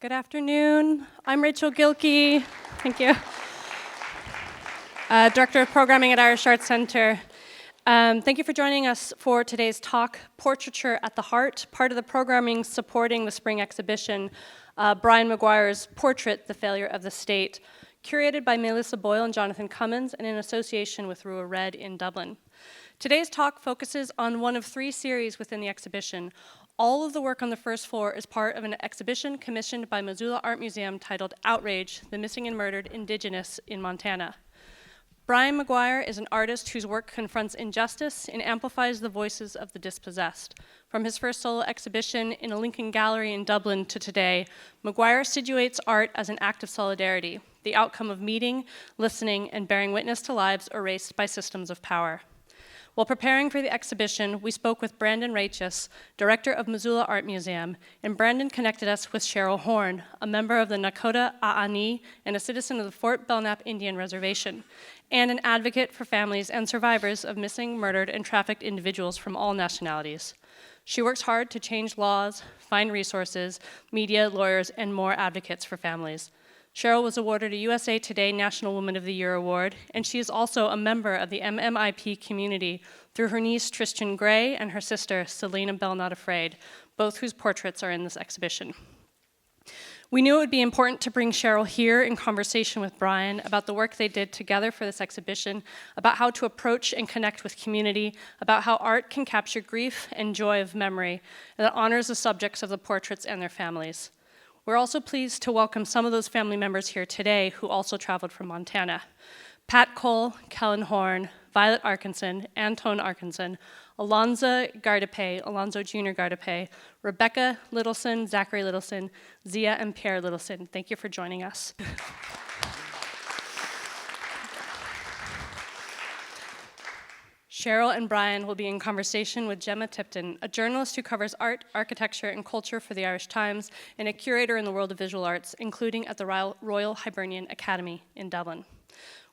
Good afternoon. I'm Rachel Gilkey. Thank you. Director of Programming at Irish Arts Centre. Thank you for joining us for today's talk, Portraiture at the Heart, part of the programming supporting the spring exhibition, Brian Maguire's Portrait, The Failure of the State, curated by Melissa Boyle and Jonathan Cummins and in association with Rua Red in Dublin. Today's talk focuses on one of three series within the exhibition. All of the work on the first floor is part of an exhibition commissioned by Missoula Art Museum titled Outrage, the Missing and Murdered Indigenous in Montana. Brian Maguire is an artist whose work confronts injustice and amplifies the voices of the dispossessed. From his first solo exhibition in a Lincoln Gallery in Dublin to today, Maguire situates art as an act of solidarity, the outcome of meeting, listening, and bearing witness to lives erased by systems of power. While preparing for the exhibition, we spoke with Brandon Rachis, director of Missoula Art Museum, and Brandon connected us with Cheryl Horn, a member of the Nakoda Aaniiih and a citizen of the Fort Belknap Indian Reservation, and an advocate for families and survivors of missing, murdered, and trafficked individuals from all nationalities. She works hard to change laws, find resources, media, lawyers, and more advocates for families. Cheryl was awarded a USA Today National Woman of the Year award, and she is also a member of the MMIP community through her niece Tristan Gray and her sister Selena Bell Not Afraid, both whose portraits are in this exhibition. We knew it would be important to bring Cheryl here in conversation with Brian about the work they did together for this exhibition, about how to approach and connect with community, about how art can capture grief and joy of memory, and that honors the subjects of the portraits and their families. We're also pleased to welcome some of those family members here today who also traveled from Montana. Pat Cole, Kellen Horn, Violet Arkinson, Antone Arkinson, Alonzo Jr. Gardape, Rebecca Littleson, Zachary Littleson, Zia and Pierre Littleson. Thank you for joining us. Cheryl and Brian will be in conversation with Gemma Tipton, a journalist who covers art, architecture, and culture for the Irish Times, and a curator in the world of visual arts, including at the Royal Hibernian Academy in Dublin.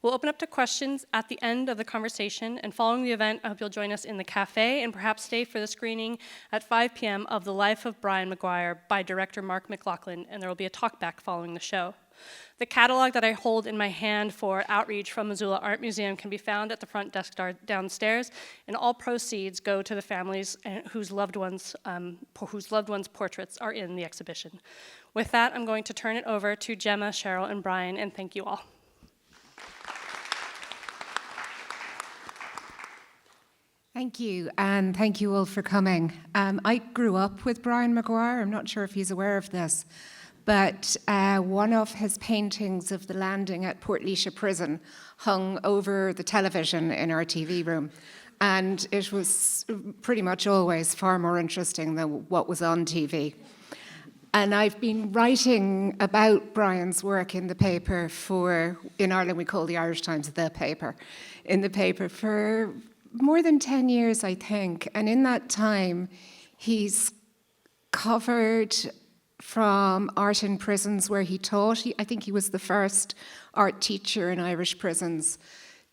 We'll open up to questions at the end of the conversation, and following the event, I hope you'll join us in the cafe and perhaps stay for the screening at 5 p.m. of The Life of Brian Maguire by director Mark McLaughlin, and there will be a talkback following the show. The catalog that I hold in my hand for Outrage from Missoula Art Museum can be found at the front desk downstairs, and all proceeds go to the families whose loved ones' portraits are in the exhibition. With that, I'm going to turn it over to Gemma, Cheryl, and Brian, and thank you all. Thank you, and thank you all for coming. I grew up with Brian Maguire. I'm not sure if he's aware of this, but one of his paintings of the landing at Portraiture prison hung over the television in our TV room. And it was pretty much always far more interesting than what was on TV. And I've been writing about Brian's work in the paper in Ireland we call the Irish Times the paper, in the paper for more than 10 years, I think. And in that time, he's covered from art in prisons where he taught. I think he was the first art teacher in Irish prisons,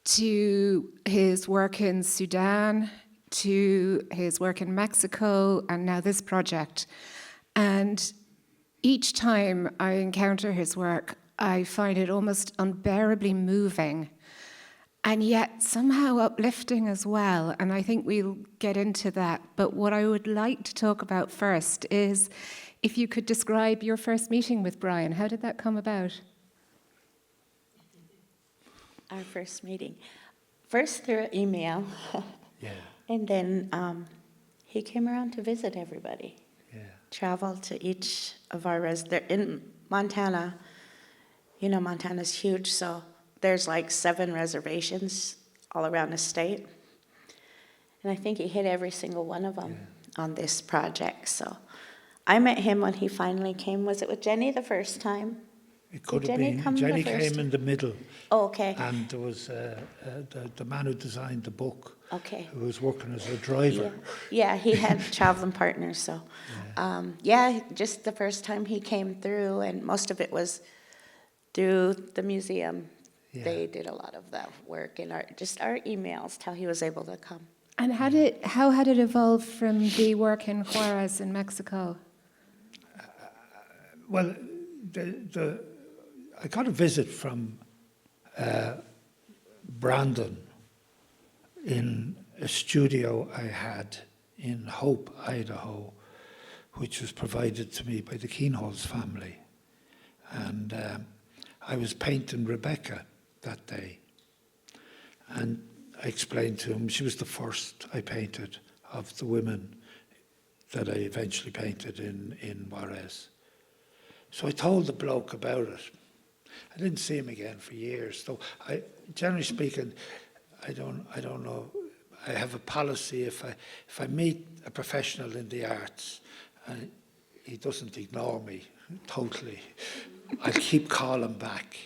to his work in Sudan, to his work in Mexico, and now this project. And each time I encounter his work, I find it almost unbearably moving, and yet somehow uplifting as well. And I think we'll get into that. But what I would like to talk about first is if you could describe your first meeting with Brian. How did that come about? Our first meeting. First through email. Yeah. And then he came around to visit everybody. Yeah. Traveled to each of our residents. In Montana, you know, Montana's huge, so there's like 7 reservations all around the state. And I think he hit every single one of them on this project. So I met him when he finally came. Was it with Jenny the first time? It could Did have Jenny been. come Jenny the first came in the middle. Oh, okay. And there was the man who designed the book, Okay. who was working as a driver. Yeah, he had traveling partners, so. Just the first time he came through, and most of it was through the museum. Yeah. They did a lot of that work in our emails, how he was able to come. And how had it evolved from the work in Juarez in Mexico? Well, I got a visit from Brandon in a studio I had in Hope, Idaho, which was provided to me by the Keenholz family. And I was painting Rebecca that day. And I explained to him, she was the first I painted of the women that I eventually painted in Juarez. So I told the bloke about it. I didn't see him again for years. So generally speaking, I don't know. I have a policy, if I meet a professional in the arts and he doesn't ignore me totally, I'll keep calling back.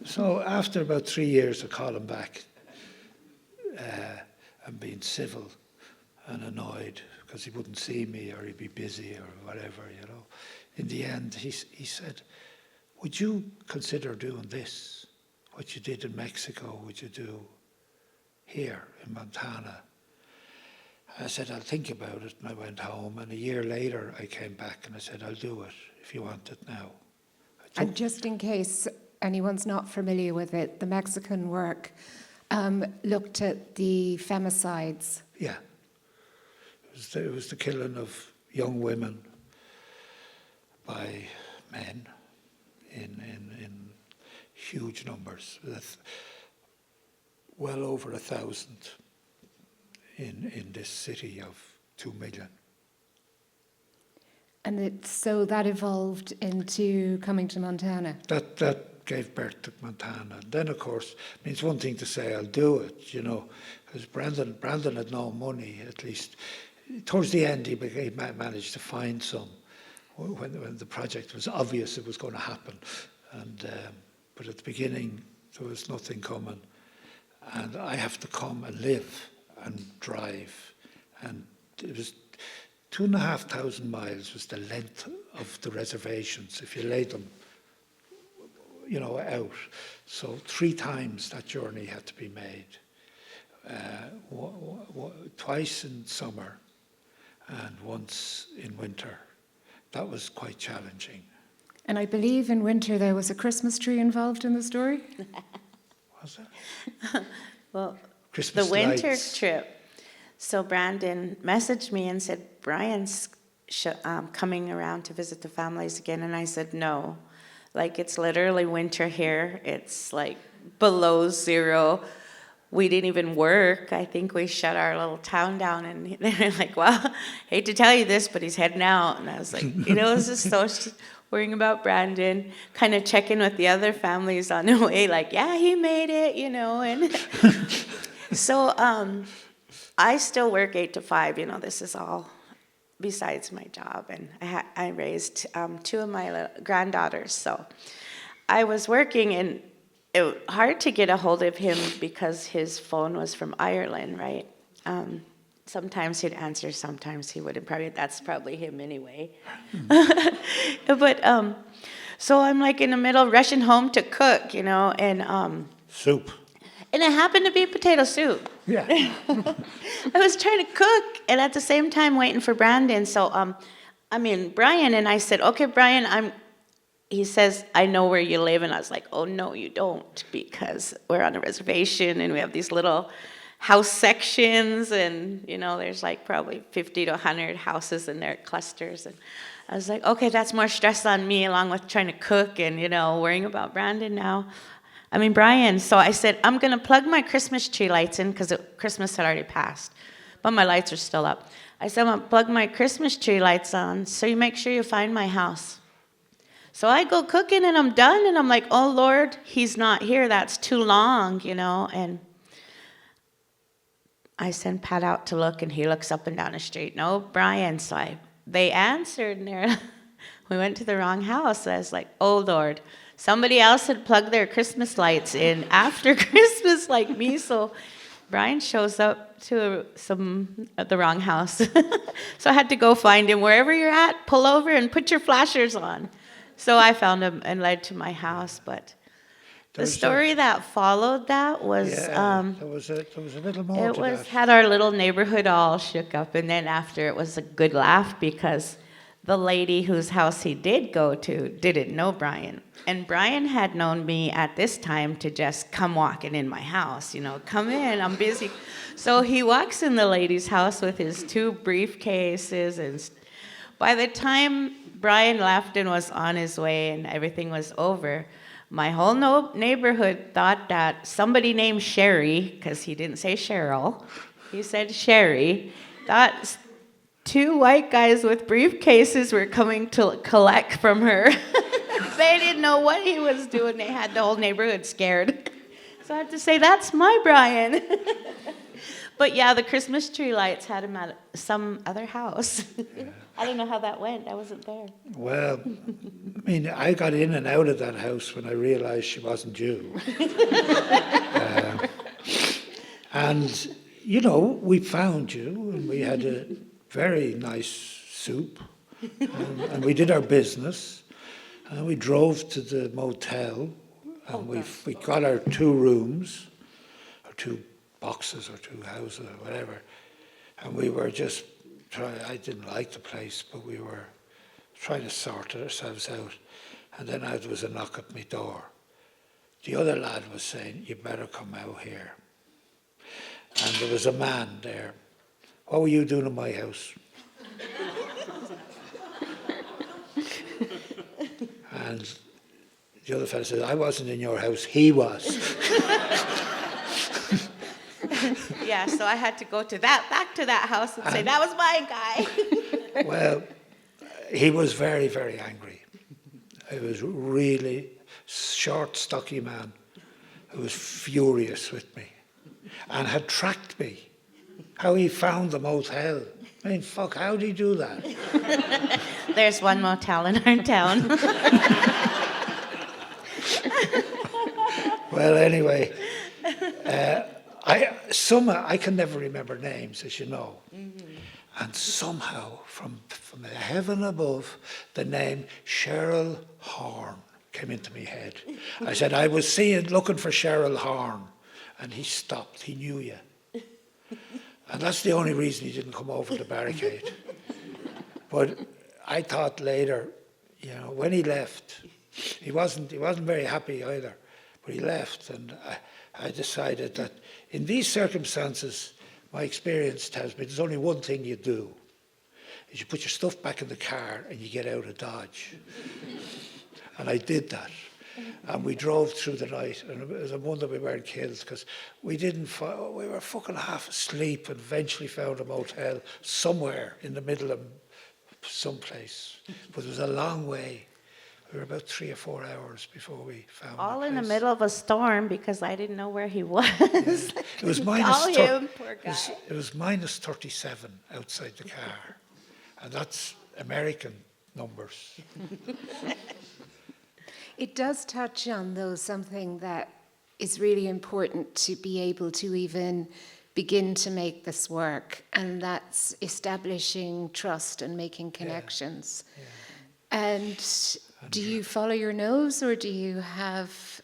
So after about 3 years of calling back and being civil and annoyed because he wouldn't see me or he'd be busy or whatever, you know, in the end he said, would you consider doing this? What you did in Mexico, would you do here in Montana? I said, I'll think about it, and I went home, and a year later I came back and I said, I'll do it if you want it now. And just in case anyone's not familiar with it, the Mexican work looked at the femicides. Yeah. It was the killing of young women by men in huge numbers. Well over 1,000 in this city of 2 million. And so that evolved into coming to Montana. That gave birth to Montana. And then, of course, I mean, it's one thing to say, I'll do it, you know, because Brandon had no money, at least. Towards the end, he managed to find some when the project was obvious it was going to happen. And but at the beginning, there was nothing coming. And I have to come and live and drive. And it was 2,500 miles was the length of the reservations, if you laid them, you know, out. So 3 times that journey had to be made. Twice in summer and once in winter. That was quite challenging. And I believe in winter there was a Christmas tree involved in the story? Was it? Well, Christmas the winter lights. trip. So Brandon messaged me and said, Brian's coming around to visit the families again. And I said, no. Like, it's literally winter here. It's like below 0. We didn't even work. I think we shut our little town down. And they're like, well, hate to tell you this, but he's heading out. And I was like, you know, it was just so worrying about Brandon, kind of checking with the other families on the way, like, yeah, he made it, you know. And so I still work 8 to 5. You know, this is all besides my job. And I raised 2 of my granddaughters. So I was working, and it was hard to get a hold of him because his phone was from Ireland, right? Sometimes he'd answer, sometimes he wouldn't. That's probably him anyway. But so I'm like in the middle rushing home to cook, you know, and Soup. and it happened to be potato soup. Yeah. I was trying to cook and at the same time waiting for Brandon. So Brian, and I said, okay, Brian, he says, I know where you live. And I was like, oh, no, you don't, because we're on a reservation and we have these little house sections, and, you know, there's like probably 50 to 100 houses in their clusters. And I was like, okay, that's more stress on me, along with trying to cook and, you know, worrying about Brian. So I said, I'm going to plug my Christmas tree lights in, because Christmas had already passed, but my lights are still up. I said, I'm going to plug my Christmas tree lights on, so you make sure you find my house. So I go cooking, and I'm done, and I'm like, oh, Lord, he's not here. That's too long, you know. And I send Pat out to look, and he looks up and down the street. No, Brian. So they answered, and we went to the wrong house. I was like, oh, Lord. Somebody else had plugged their Christmas lights in after Christmas like me. So Brian shows up to the wrong house. So I had to go find him. Wherever you're at, pull over and put your flashers on. So I found him and led to my house. But the story that followed that was... there was a little more to that. Had our little neighborhood all shook up. And then after, it was a good laugh, because the lady whose house he did go to didn't know Brian. And Brian had known me at this time to just come walking in my house, come in, I'm busy. So he walks in the lady's house with his 2 briefcases, and by the time Brian left and was on his way and everything was over, my whole neighborhood thought that somebody named Sherry, because he didn't say Cheryl, he said Sherry, thought 2 white guys with briefcases were coming to collect from her. They didn't know what he was doing. They had the whole neighborhood scared. So I had to say, that's my Brian. But yeah, the Christmas tree lights had him at some other house. I don't know how that went. I wasn't there. Well, I mean, I got in and out of that house when I realized she wasn't Jew. And, we found you, and we had a very nice soup, and we did our business, and we drove to the motel, and we got our 2 rooms, or 2 boxes, or 2 houses, or whatever, and we were just trying. I didn't like the place, but we were trying to sort ourselves out, and then there was a knock at my door. The other lad was saying, "You better come out here." And there was a man there. "What were you doing in my house?" And the other fellow said, "I wasn't in your house, he was." Yeah, so I had to go back to that house and say, that was my guy. Well, he was very, very angry. He was really short, stocky man who was furious with me and had tracked me. How he found the motel. I mean, fuck, how did he do that? There's one motel in our town. Well, anyway, I can never remember names, as you know. Mm-hmm. And somehow, from the heaven above, the name Cheryl Horn came into my head. I said, "I was looking for Cheryl Horn." And he stopped. He knew you. And that's the only reason he didn't come over the barricade. But I thought later, when he left, he wasn't very happy either. But he left, and I decided that in these circumstances, my experience tells me there's only one thing you do, is you put your stuff back in the car and you get out of Dodge. And I did that. And we drove through the night, and it was a wonder we weren't killed, because we were fucking half asleep, and eventually found a motel somewhere in the middle of someplace. But it was a long way. We were about 3 or 4 hours before we found All the in the place. middle of a storm because I didn't know where he was. Yeah. It was poor guy. it was minus 37 outside the car, and that's American numbers. It does touch on, though, something that is really important to be able to even begin to make this work, and that's establishing trust and making connections. Yeah. Yeah. And do you follow your nose, or do you have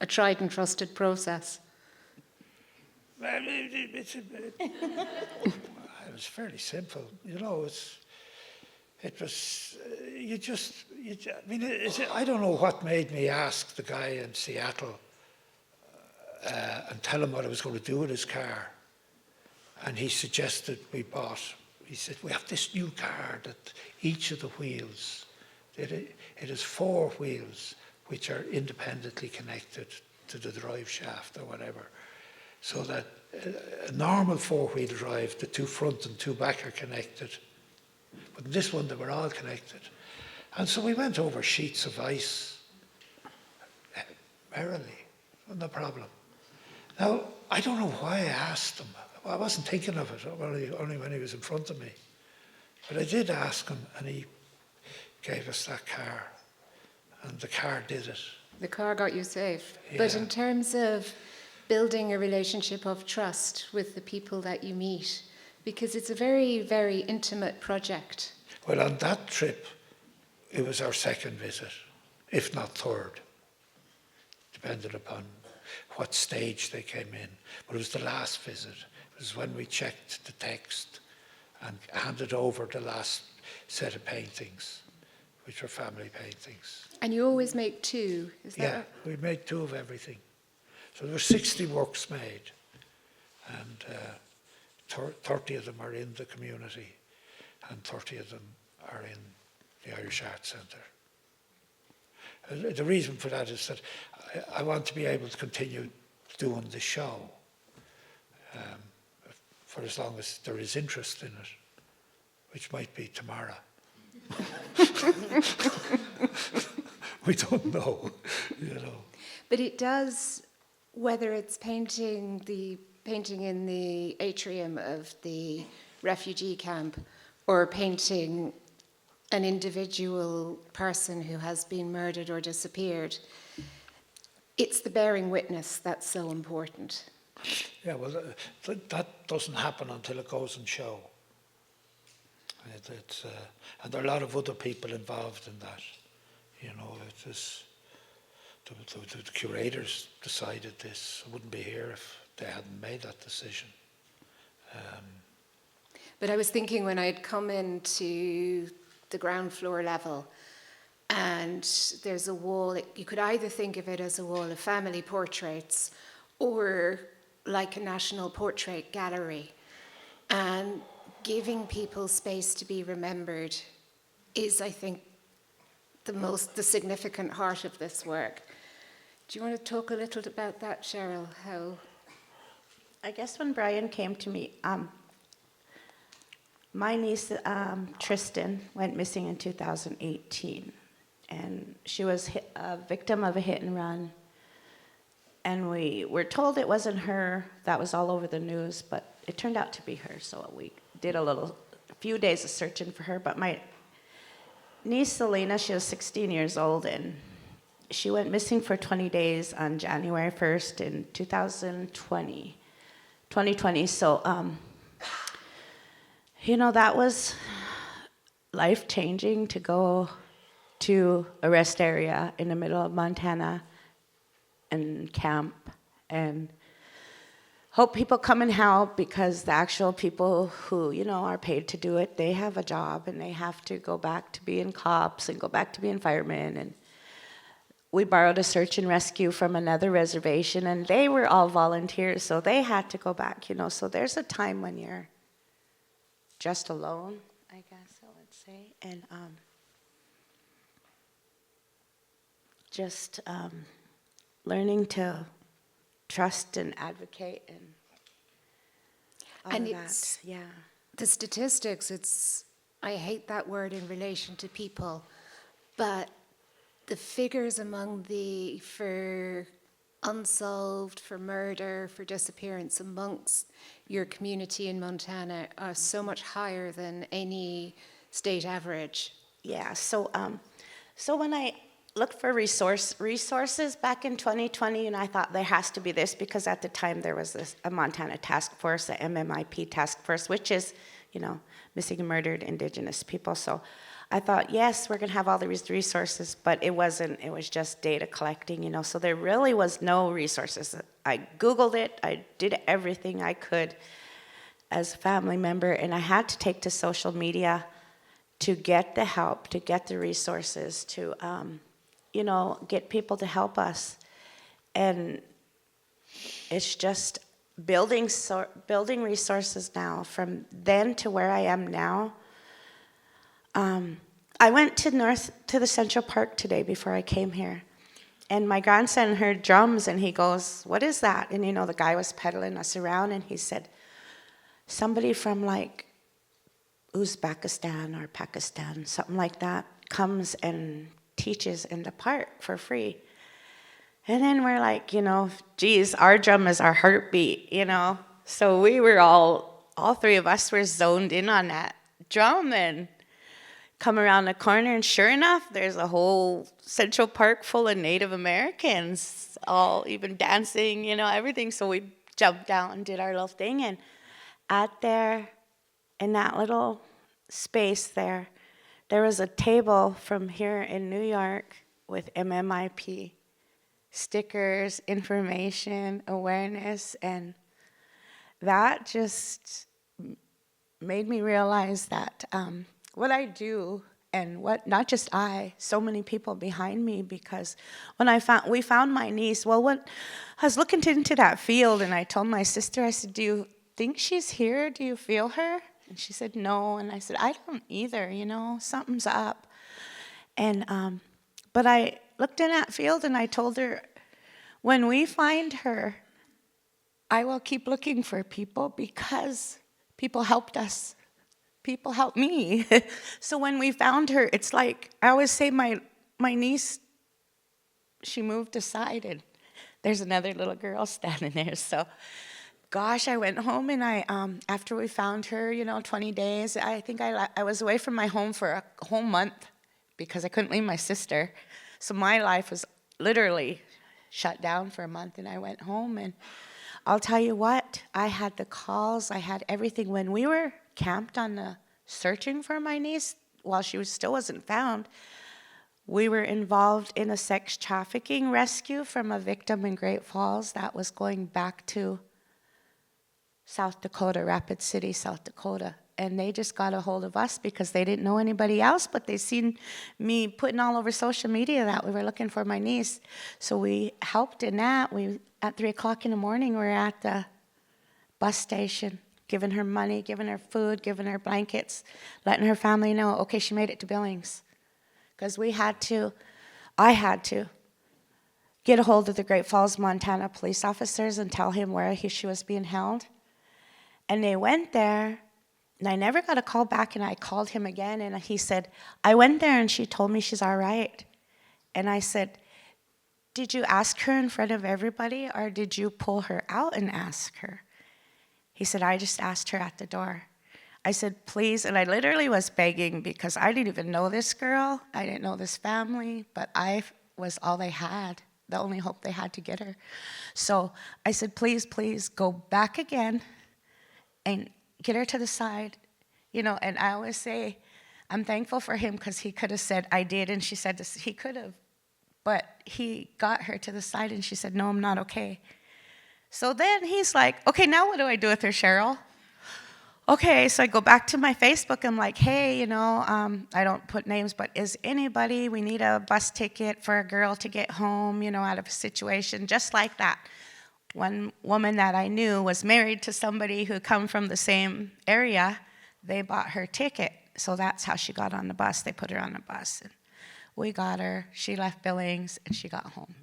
a tried and trusted process? It was fairly simple. I don't know what made me ask the guy in Seattle and tell him what I was going to do with his car. And he suggested he said, "We have this new car that each of the wheels, it has 4 wheels which are independently connected to the drive shaft or whatever. So that a normal 4-wheel drive, the 2 front and 2 back are connected. But in this one, they were all connected." And so we went over sheets of ice merrily, no problem. Now, I don't know why I asked him. I wasn't thinking of it, only when he was in front of me. But I did ask him, and he gave us that car, and the car did it. The car got you safe. Yeah. But in terms of building a relationship of trust with the people that you meet, because it's a very, very intimate project. Well, on that trip, it was our 2nd visit, if not 3rd, depending upon what stage they came in. But it was the last visit. It was when we checked the text and handed over the last set of paintings, which were family paintings. And you always make two, is that Yeah, right? we made 2 of everything. So there were 60 works made, and 30 of them are in the community, and 30 of them are in the Irish Arts Centre. The reason for that is that I want to be able to continue doing the show for as long as there is interest in it, which might be tomorrow. We don't know, you know. But it does, whether it's painting in the atrium of the refugee camp or painting an individual person who has been murdered or disappeared, it's the bearing witness that's so important. Yeah, well, that doesn't happen until it goes on show. And there are a lot of other people involved in that. You know, it is, the curators decided this. I wouldn't be here if they hadn't made that decision. But I was thinking when I'd come into the ground floor level, and there's a wall, you could either think of it as a wall of family portraits or like a national portrait gallery. And giving people space to be remembered is, I think, the significant heart of this work. Do you want to talk a little about that, Cheryl? How? I guess when Brian came to me, my niece Tristan went missing in 2018, and she was a victim of a hit and run. And we were told it wasn't her. That was all over the news, but it turned out to be her. So we did a few days of searching for her. But my niece Selena, she was 16 years old, and she went missing for 20 days on January 1st in 2020. So, you know, that was life-changing to go to a rest area in the middle of Montana and camp and hope people come and help, because the actual people who, you know, are paid to do it, they have a job and they have to go back to being cops and go back to being firemen. And we borrowed a search and rescue from another reservation, and they were all volunteers, so they had to go back, you know. So there's a time when you're just alone, I guess I would say, and just learning to trust and advocate and all And of it's- that. Yeah. The statistics, I hate that word in relation to people, but the figures for unsolved, for murder, for disappearance amongst your community in Montana are so much higher than any state average. Yeah, so when I looked for resources back in 2020, and I thought there has to be this, because at the time there was a Montana task force, the MMIP task force, which is, you know, missing and murdered Indigenous people. So I thought, yes, we're going to have all these resources, but it wasn't. It was just data collecting, you know, so there really was no resources. I Googled it. I did everything I could as a family member, and I had to take to social media to get the help, to get the resources, to, you know, get people to help us. And it's just building resources now. From then to where I am now, I went to the Central Park today before I came here, and my grandson heard drums, and he goes, "What is that?" And you know, the guy was pedaling us around, and he said, "Somebody from like Uzbekistan or Pakistan, something like that, comes and teaches in the park for free." And then we're like, you know, geez, our drum is our heartbeat, you know. So we were all 3 of us were zoned in on that drum, and come around the corner, and sure enough, there's a whole Central Park full of Native Americans, all even dancing, you know, everything. So we jumped out and did our little thing, and out there in that little space there was a table from here in New York with MMIP stickers, information, awareness, and that just made me realize that what I do, and what not just so many people behind me, because when we found my niece, well, when I was looking into that field, and I told my sister, I said, do you think she's here? Do you feel her? And she said, no. And I said, I don't either, something's up. And but I looked in that field, and I told her, when we find her, I will keep looking for people, because people helped us. People helped me. So when we found her, it's like, I always say my niece, she moved aside, and there's another little girl standing there. So, gosh, I went home, and I, after we found her, 20 days, I think I was away from my home for a whole month because I couldn't leave my sister. So my life was literally shut down for a month, and I went home, and I'll tell you what, I had the calls, I had everything. When we were camped on the searching for my niece, while she still wasn't found, we were involved in a sex trafficking rescue from a victim in Great Falls that was going back to South Dakota, Rapid City, South Dakota. And they just got a hold of us because they didn't know anybody else, but they seen me putting all over social media that we were looking for my niece. So we helped in that. At 3 o'clock in the morning, we were at the bus station, giving her money, giving her food, giving her blankets, letting her family know, okay, she made it to Billings. Because I had to get a hold of the Great Falls, Montana police officers and tell him where she was being held. And they went there, and I never got a call back, and I called him again, and he said, I went there, and she told me she's all right. And I said, did you ask her in front of everybody, or did you pull her out and ask her? He said, I just asked her at the door. I said, please, and I literally was begging, because I didn't even know this girl, I didn't know this family, but I was all they had, the only hope they had to get her. So I said, please, please, go back again and get her to the side. And I always say, I'm thankful for him, because he could have said, I did, and she said this, he could have, but he got her to the side, and she said, no, I'm not okay. So then he's like, okay, now what do I do with her, Cheryl? Okay, so I go back to my Facebook. I'm like, hey, I don't put names, but is anybody, we need a bus ticket for a girl to get home, out of a situation just like that. One woman that I knew was married to somebody who come from the same area. They bought her ticket, so that's how she got on the bus. They put her on the bus, and we got her. She left Billings, and she got home,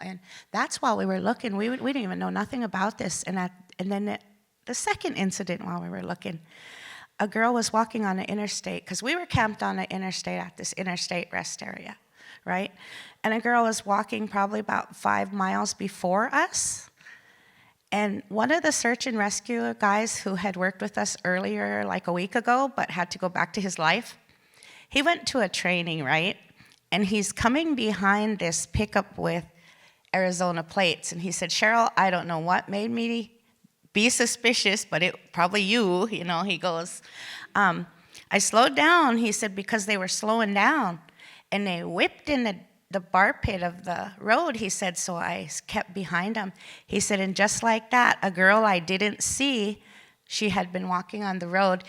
And that's while we were looking. We didn't even know nothing about this. And then the second incident while we were looking, a girl was walking on the interstate, because we were camped on the interstate at this interstate rest area, right? And a girl was walking probably about 5 miles before us. And one of the search and rescue guys who had worked with us earlier, like a week ago, but had to go back to his life, he went to a training, right? And he's coming behind this pickup with Arizona plates. And he said, Cheryl, I don't know what made me be suspicious, but it probably you, he goes, I slowed down, he said, because they were slowing down. And they whipped in the bar pit of the road, he said, so I kept behind them. He said, and just like that, a girl I didn't see, she had been walking on the road,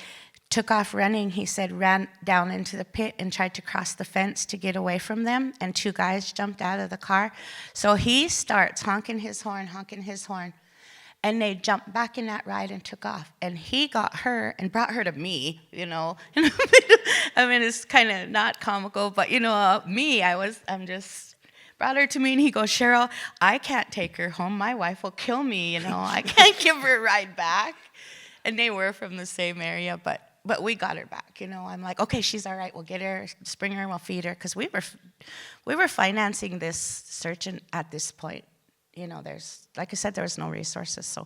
took off running, he said, ran down into the pit and tried to cross the fence to get away from them, and 2 guys jumped out of the car. So he starts honking his horn, and they jumped back in that ride and took off. And he got her and brought her to me, I mean, it's kind of not comical, but, I'm just, brought her to me, and he goes, Cheryl, I can't take her home. My wife will kill me, I can't give her a ride back. And they were from the same area, but we got her back, I'm like, okay, she's all right. We'll get her, just bring her, and we'll feed her, because we were financing this search at this point. There's, like I said, there was no resources, so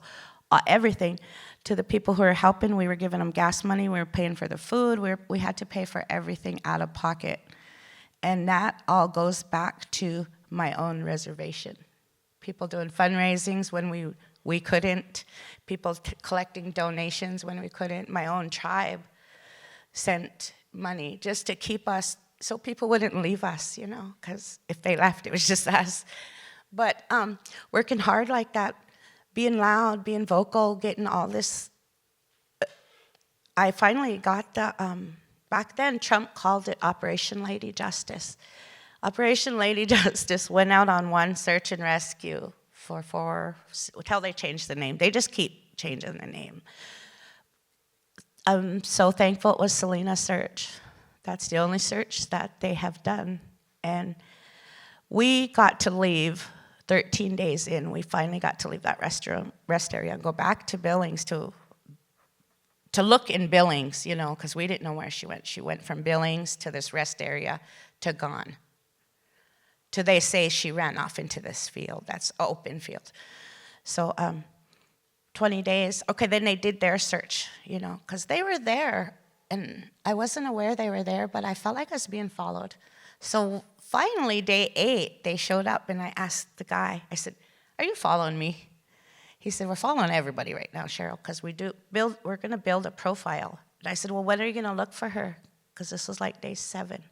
everything to the people who were helping, we were giving them gas money, we were paying for the food, we had to pay for everything out of pocket, and that all goes back to my own reservation. People doing fundraisings when we couldn't, people collecting donations when we couldn't. My own tribe sent money just to keep us, so people wouldn't leave us, because if they left, it was just us. But working hard like that, being loud, being vocal, getting all this I finally got the, back then Trump called it Operation Lady Justice. Operation Lady Justice went out on one search and rescue until they changed the name. They just keep changing the name. I'm so thankful it was Selena search. That's the only search that they have done. And we got to leave 13 days in. We finally got to leave that rest area and go back to Billings to look in Billings, you know, because we didn't know where she went. She went from Billings to this rest area to gone. To they say she ran off into this field. That's an open field. So 20 days. Okay, then they did their search, you know, because they were there. And I wasn't aware they were there, but I felt like I was being followed. So finally, day 8, they showed up, and I asked the guy, I said, "Are you following me?" He said, "We're following everybody right now, Cheryl, because we're going to build a profile." And I said, "Well, when are you going to look for her?" Because this was like day 7.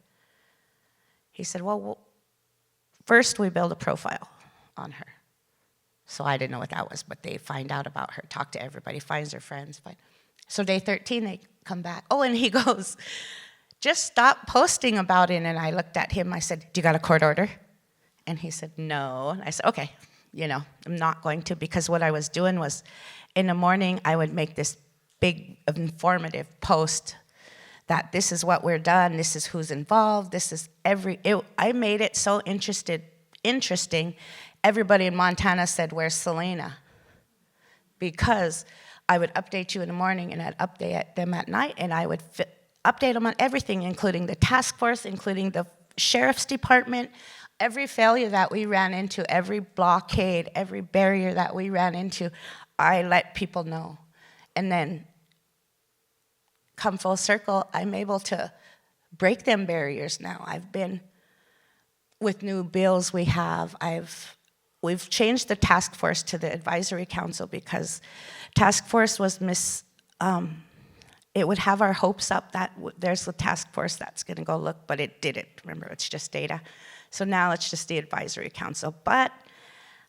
He said, well, first we build a profile on her. So I didn't know what that was, but they find out about her, talk to everybody, finds her friends. So day 13, they come back. Oh, and he goes, "Just stop posting about it." And I looked at him, I said, "Do you got a court order?" And he said, "No." And I said, "Okay, you know, I'm not going to," because what I was doing was, in the morning, I would make this big informative post that this is what we're done, this is who's involved, this is I made it so interesting. Everybody in Montana said, "Where's Selena?" Because I would update you in the morning, and I'd update them at night, and I would update them on everything, including the task force, including the sheriff's department, every failure that we ran into, every blockade, every barrier that we ran into, I let people know. And then come full circle, I'm able to break them barriers now. I've been, with new bills we've changed the task force to the advisory council because task force was it would have our hopes up that there's the task force that's gonna go look, but it didn't. Remember, it's just data. So now it's just the advisory council. But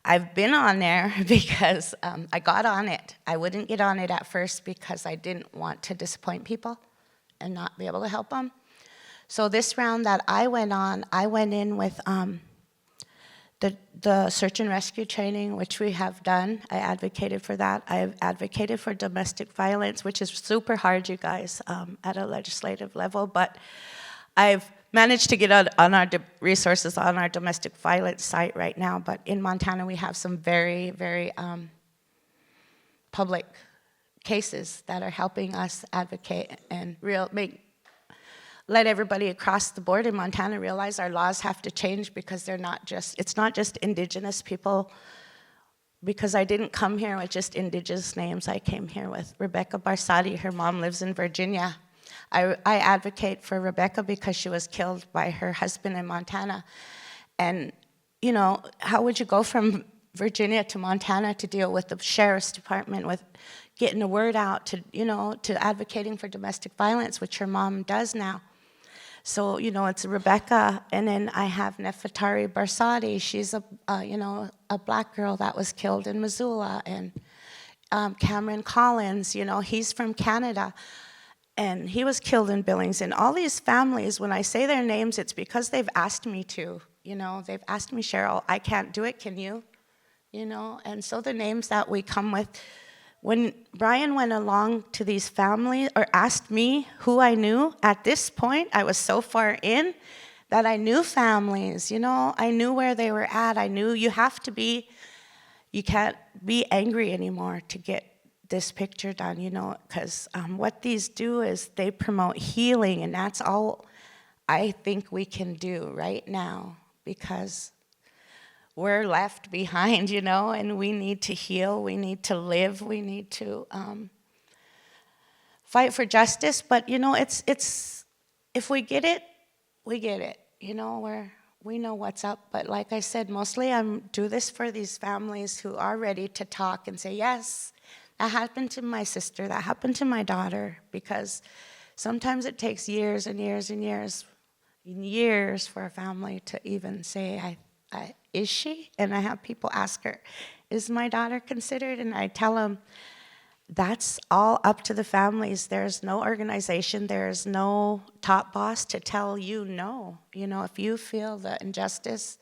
I've been on there because I got on it. I wouldn't get on it at first because I didn't want to disappoint people and not be able to help them. So this round that I went on, I went in with the search and rescue training, which we have done. I advocated for that. I've advocated for domestic violence, which is super hard, you guys, at a legislative level, but I've managed to get on our resources on our domestic violence site right now, but in Montana we have some very, very public cases that are helping us advocate and let everybody across the board in Montana realize our laws have to change because it's not just Indigenous people, because I didn't come here with just Indigenous names. I came here with Rebecca Barsati. Her mom lives in Virginia. I advocate for Rebecca because she was killed by her husband in Montana. And, you know, how would you go from Virginia to Montana to deal with the sheriff's department, with getting the word out to, you know, to advocating for domestic violence, which her mom does now. So, you know, it's Rebecca, and then I have Nefertari Barsati. She's a black girl that was killed in Missoula, and Cameron Collins, you know, he's from Canada, and he was killed in Billings. And all these families, when I say their names, it's because they've asked me to, you know, they've asked me, "Cheryl, I can't do it, can you?" You know, and so the names that we come with, when Brian went along to these families, or asked me who I knew, at this point, I was so far in that I knew families, you know, I knew where they were at. I knew you can't be angry anymore to get this picture done, you know, because what these do is they promote healing, and that's all I think we can do right now, because we're left behind, you know, and we need to heal, we need to live, we need to fight for justice. But, you know, it's if we get it, we get it, you know, we know what's up. But like I said, mostly do this for these families who are ready to talk and say, yes, that happened to my sister, that happened to my daughter, because sometimes it takes years and years and years and years for a family to even say, is she? And I have people ask her, is my daughter considered? And I tell them, that's all up to the families. There's no organization, there's no top boss to tell you no. You know, if you feel the injustice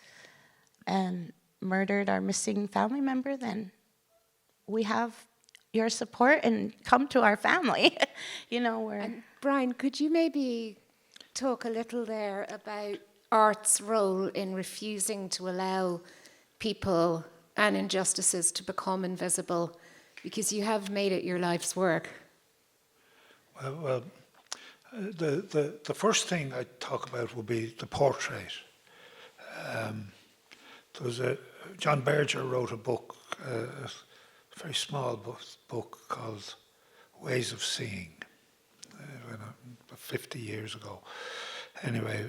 and murdered our missing family member, then we have your support and come to our family. You know, we're... And Brian, could you maybe talk a little there about art's role in refusing to allow people and injustices to become invisible? Because you have made it your life's work. Well, the first thing I talk about will be the portrait. There was John Berger wrote a book, a very small book called Ways of Seeing, 50 years ago. Anyway,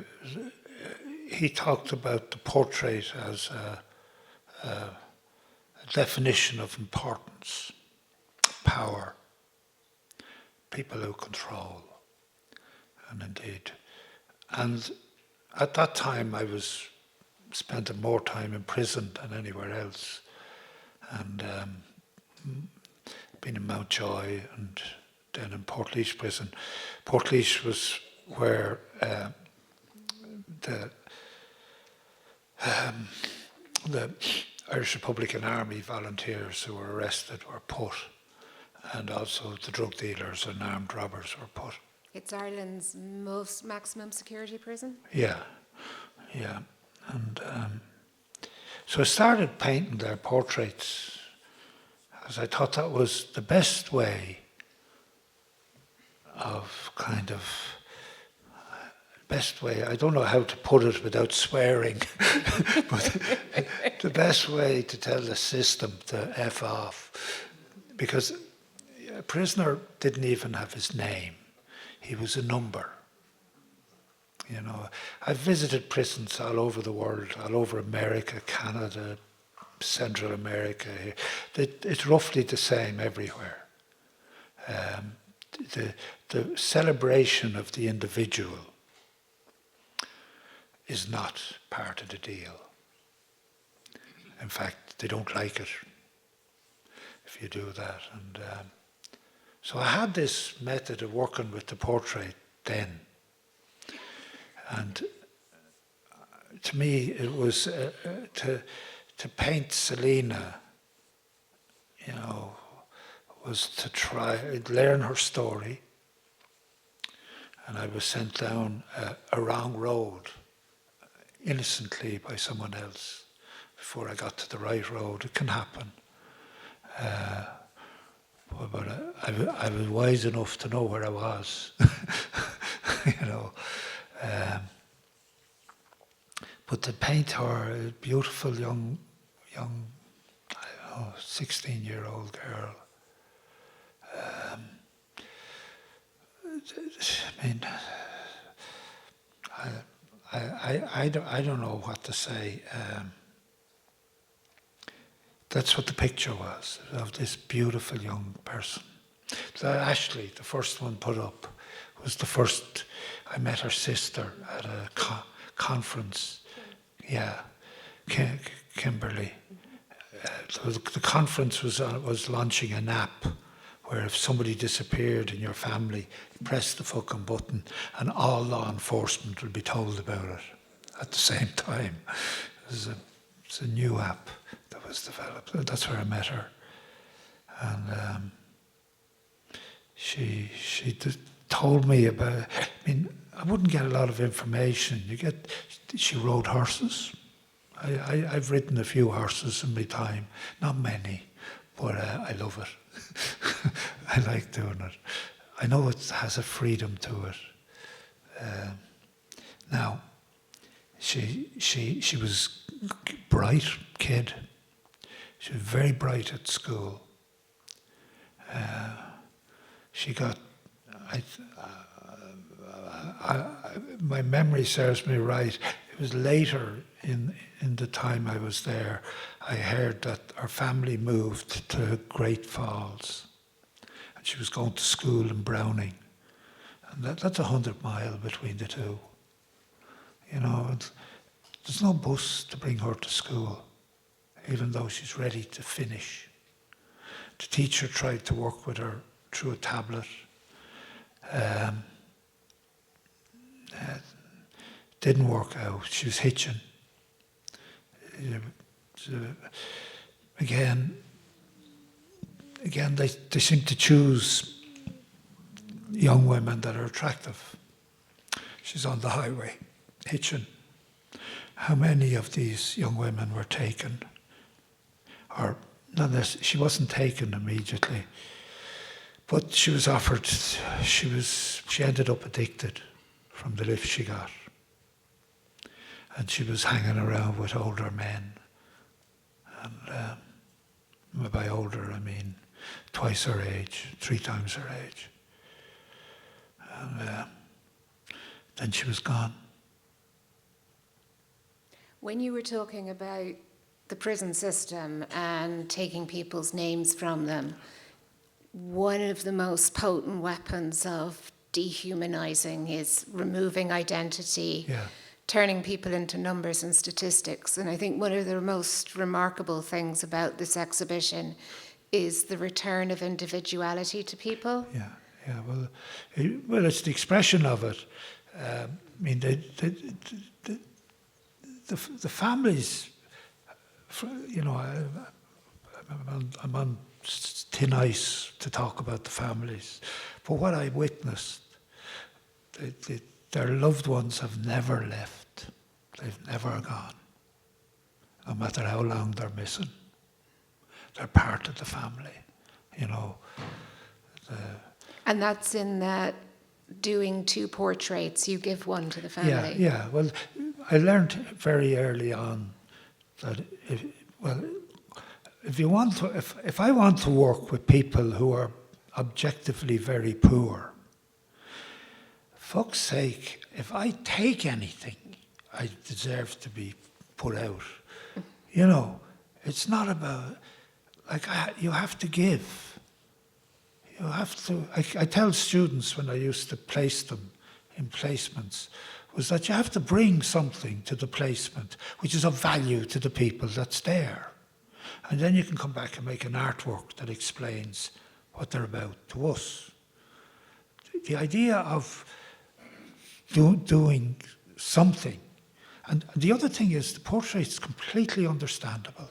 he talked about the portrait as a definition of importance, power, people who control, and indeed. And at that time I was spending more time in prison than anywhere else, and been in Mountjoy and then in Portlaoise prison. Portlaoise was where the Irish Republican Army volunteers who were arrested were put, and also the drug dealers and armed robbers were put. It's Ireland's most maximum security prison? Yeah. And so I started painting their portraits, because I thought that was the best way I don't know how to put it without swearing, but the best way to tell the system to F off. Because a prisoner didn't even have his name. He was a number. You know, I've visited prisons all over the world, all over America, Canada, Central America. It's roughly the same everywhere. The celebration of the individual is not part of the deal. In fact, they don't like it if you do that. And so I had this method of working with the portrait then. And to me, it was to paint Selena, you know, was to try learn her story. And I was sent down a wrong road innocently by someone else before I got to the right road. It can happen. But I was wise enough to know where I was, you know. But to paint her, a beautiful young, I don't know, 16-year-old girl. I mean, I don't know what to say. That's what the picture was, of this beautiful young person. Ashley, the first one put up, was the first. I met her sister at a conference. Yeah, Kimberly. So the conference was launching an app where if somebody disappeared in your family, you press the fucking button and all law enforcement will be told about it at the same time. It's a new app that was developed. That's where I met her. And she told me about, I mean, I wouldn't get a lot of information. She rode horses. I've ridden a few horses in my time, not many, but I love it. I like doing it. I know it has a freedom to it. Now, she was a bright kid. She was very bright at school. She got, my memory serves me right, it was later in the time I was there, I heard that our family moved to Great Falls. And she was going to school in Browning. And that's 100 miles between the two. You know, there's no bus to bring her to school, even though she's ready to finish. The teacher tried to work with her through a tablet. Didn't work out. She was hitching. Again, they seem to choose young women that are attractive. She's on the highway, hitching. How many of these young women were taken? Or she wasn't taken immediately, but she was offered. She ended up addicted from the lift she got, and she was hanging around with older men. And by older, I mean twice her age, 3 times her age. And then she was gone. When you were talking about the prison system and taking people's names from them, one of the most potent weapons of dehumanizing is removing identity, turning people into numbers and statistics. And I think one of the most remarkable things about this exhibition is the return of individuality to people. Yeah. Well, it's the expression of it. I mean, the families, you know, I'm on thin ice to talk about the families, but what I witnessed, their loved ones have never left. They've never gone, no matter how long they're missing. They're part of the family, you know. And that's in that doing 2 portraits, you give one to the family. Yeah. Well, I learned very early on that if I want to work with people who are objectively very poor, fuck's sake, if I take anything, I deserve to be put out. You know, it's not about, you have to give. You have to, I tell students when I used to place them in placements, was that you have to bring something to the placement which is of value to the people that's there. And then you can come back and make an artwork that explains what they're about to us. The idea of doing something, and the other thing is the portrait is completely understandable.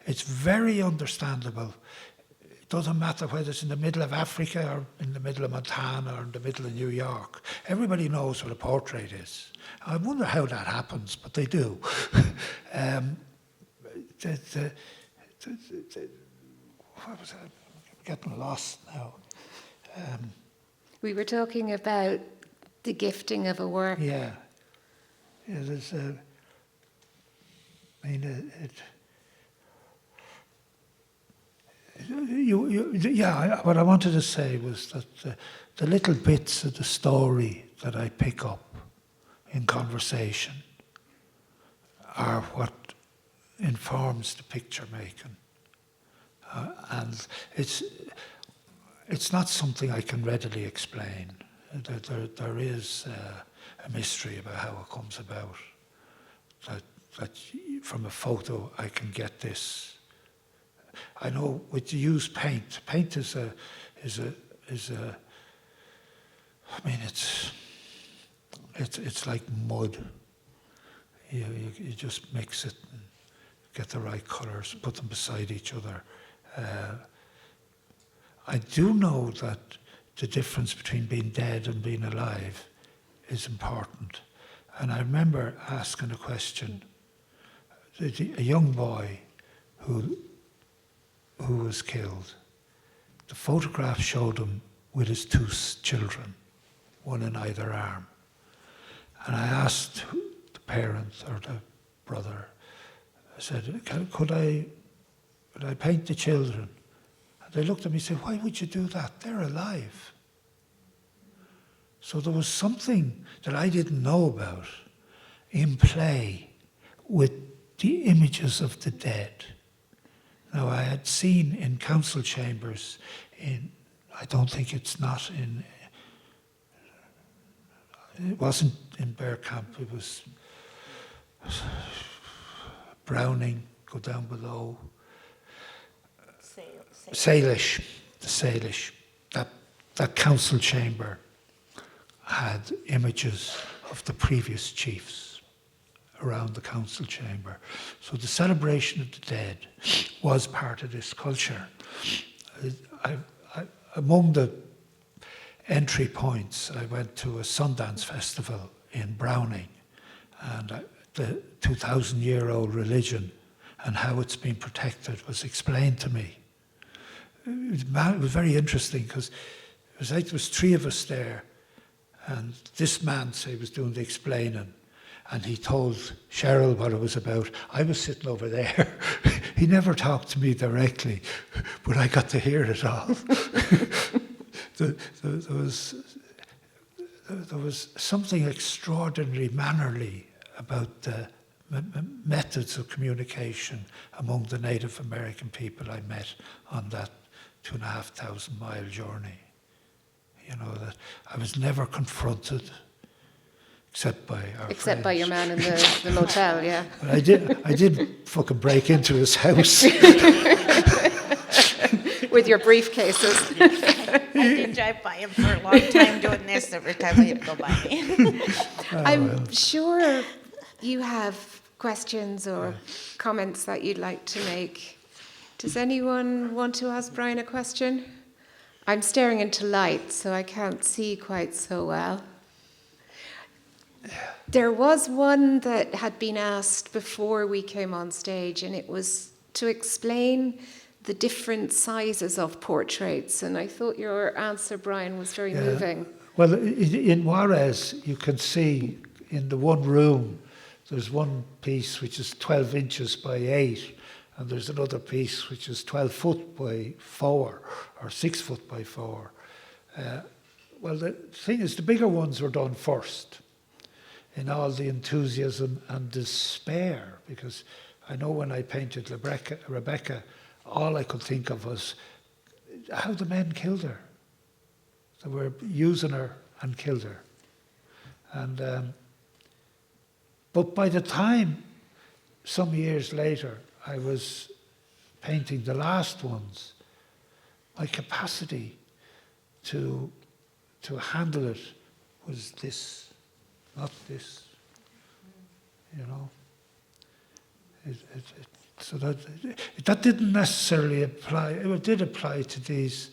It's very understandable. It doesn't matter whether it's in the middle of Africa or in the middle of Montana or in the middle of New York. Everybody knows what a portrait is. I wonder how that happens, but they do. What was that? I'm getting lost now. We were talking about the gifting of a work. Yeah, there's what I wanted to say was that the little bits of the story that I pick up in conversation are what informs the picture making. And it's not something I can readily explain. There is a mystery about how it comes about. That from a photo I can get this. I know with the use paint. Paint is a. I mean, it's like mud. You just mix it and get the right colours, put them beside each other. I do know that the difference between being dead and being alive is important. And I remember asking a question. A young boy who was killed, the photograph showed him with his 2 children, one in either arm. And I asked the parent or the brother, I said, could I paint the children? And they looked at me and said, why would you do that? They're alive. So there was something that I didn't know about in play with the images of the dead. Now, I had seen in council chambers, I don't think it wasn't in Belknap, it was Browning, go down below. Salish, the Salish, that council chamber had images of the previous chiefs around the council chamber. So the celebration of the dead was part of this culture. Among the entry points, I went to a Sundance festival in Browning, and the 2,000-year-old religion and how it's been protected was explained to me. It was very interesting because it was like there was three of us there, and this man, say, was doing the explaining, and he told Cheryl what it was about. I was sitting over there. He never talked to me directly, but I got to hear it all. There was something extraordinarily mannerly about the methods of communication among the Native American people I met on that 2,500-mile journey. You know, that I was never confronted except by our Except by friends. your man in the motel, yeah. But I did fucking break into his house. With your briefcases. I did drive by him for a long time doing this every time he'd go by me. I'm sure you have questions or comments that you'd like to make. Does anyone want to ask Brian a question? I'm staring into light, so I can't see quite so well. There was one that had been asked before we came on stage, and it was to explain the different sizes of portraits, and I thought your answer, Brian, was very moving. Well, in Juarez, you can see in the one room, there's one piece which is 12 inches by 8, and there's another piece which is 12 foot by 4, or 6 foot by 4. Well, the thing is, the bigger ones were done first, in all the enthusiasm and despair, because I know when I painted Rebecca, all I could think of was how the men killed her. They were using her and killed her. And but by the time, some years later, I was painting the last ones, my capacity to handle it was this, not this, you know. So that didn't necessarily apply. It did apply to these,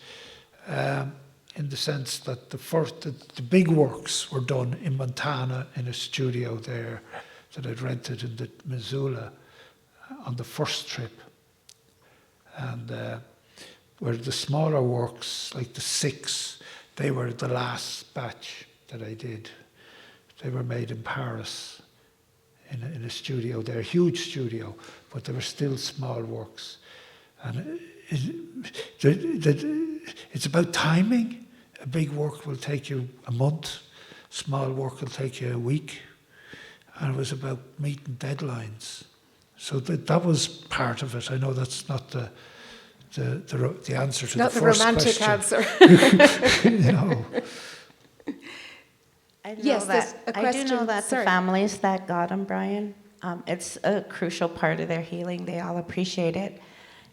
in the sense that the big works were done in Montana in a studio there that I'd rented in the Missoula on the first trip, and where the smaller works, like the 6, they were the last batch that I did. They were made in Paris. In a studio there, a huge studio, but they were still small works. And it's about timing. A big work will take you a month, small work will take you a week. And it was about meeting deadlines. So that was part of it. I know that's not the answer to Not the the first romantic question. answer. You know. I know Yes, there's that. a I do know question. that Sorry. the families that got them, Brian, it's a crucial part of their healing. They all appreciate it,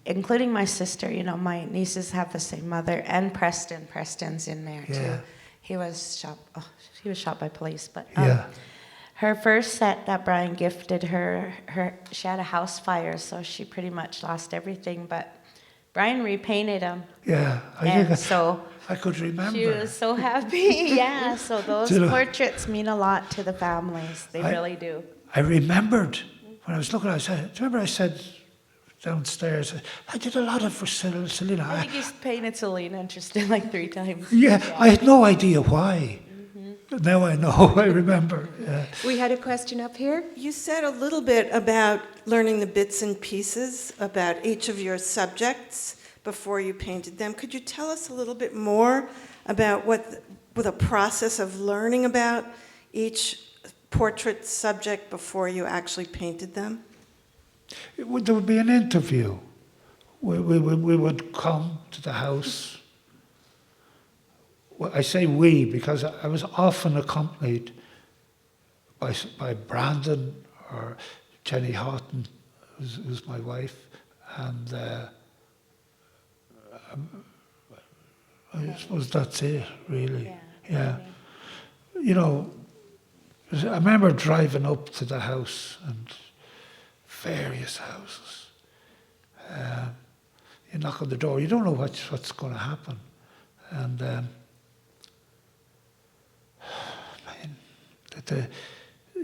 including my sister. You know, my nieces have the same mother, and Preston. Preston's in there too. He was shot. Oh, he was shot by police. But her first set that Brian gifted her, she had a house fire, so she pretty much lost everything. But Brian repainted them. Yeah, I could remember. She was so happy. Yeah, so those portraits mean a lot to the families. They really do. I remembered when I was looking, do you remember I said downstairs, I did a lot of for Selena. I think he's painted Selena interesting like 3 times. Yeah, I had no idea why. Now I know, I remember. We had a question up here. You said a little bit about learning the bits and pieces about each of your subjects before you painted them. Could you tell us a little bit more about what the process of learning about each portrait subject before you actually painted them? There would be an interview. We would come to the house. Well, I say we because I was often accompanied by Brandon or Jenny Houghton, who's my wife, and I suppose that's it, really. Yeah. You know, I remember driving up to the house, and various houses. You knock on the door, you don't know what's going to happen. And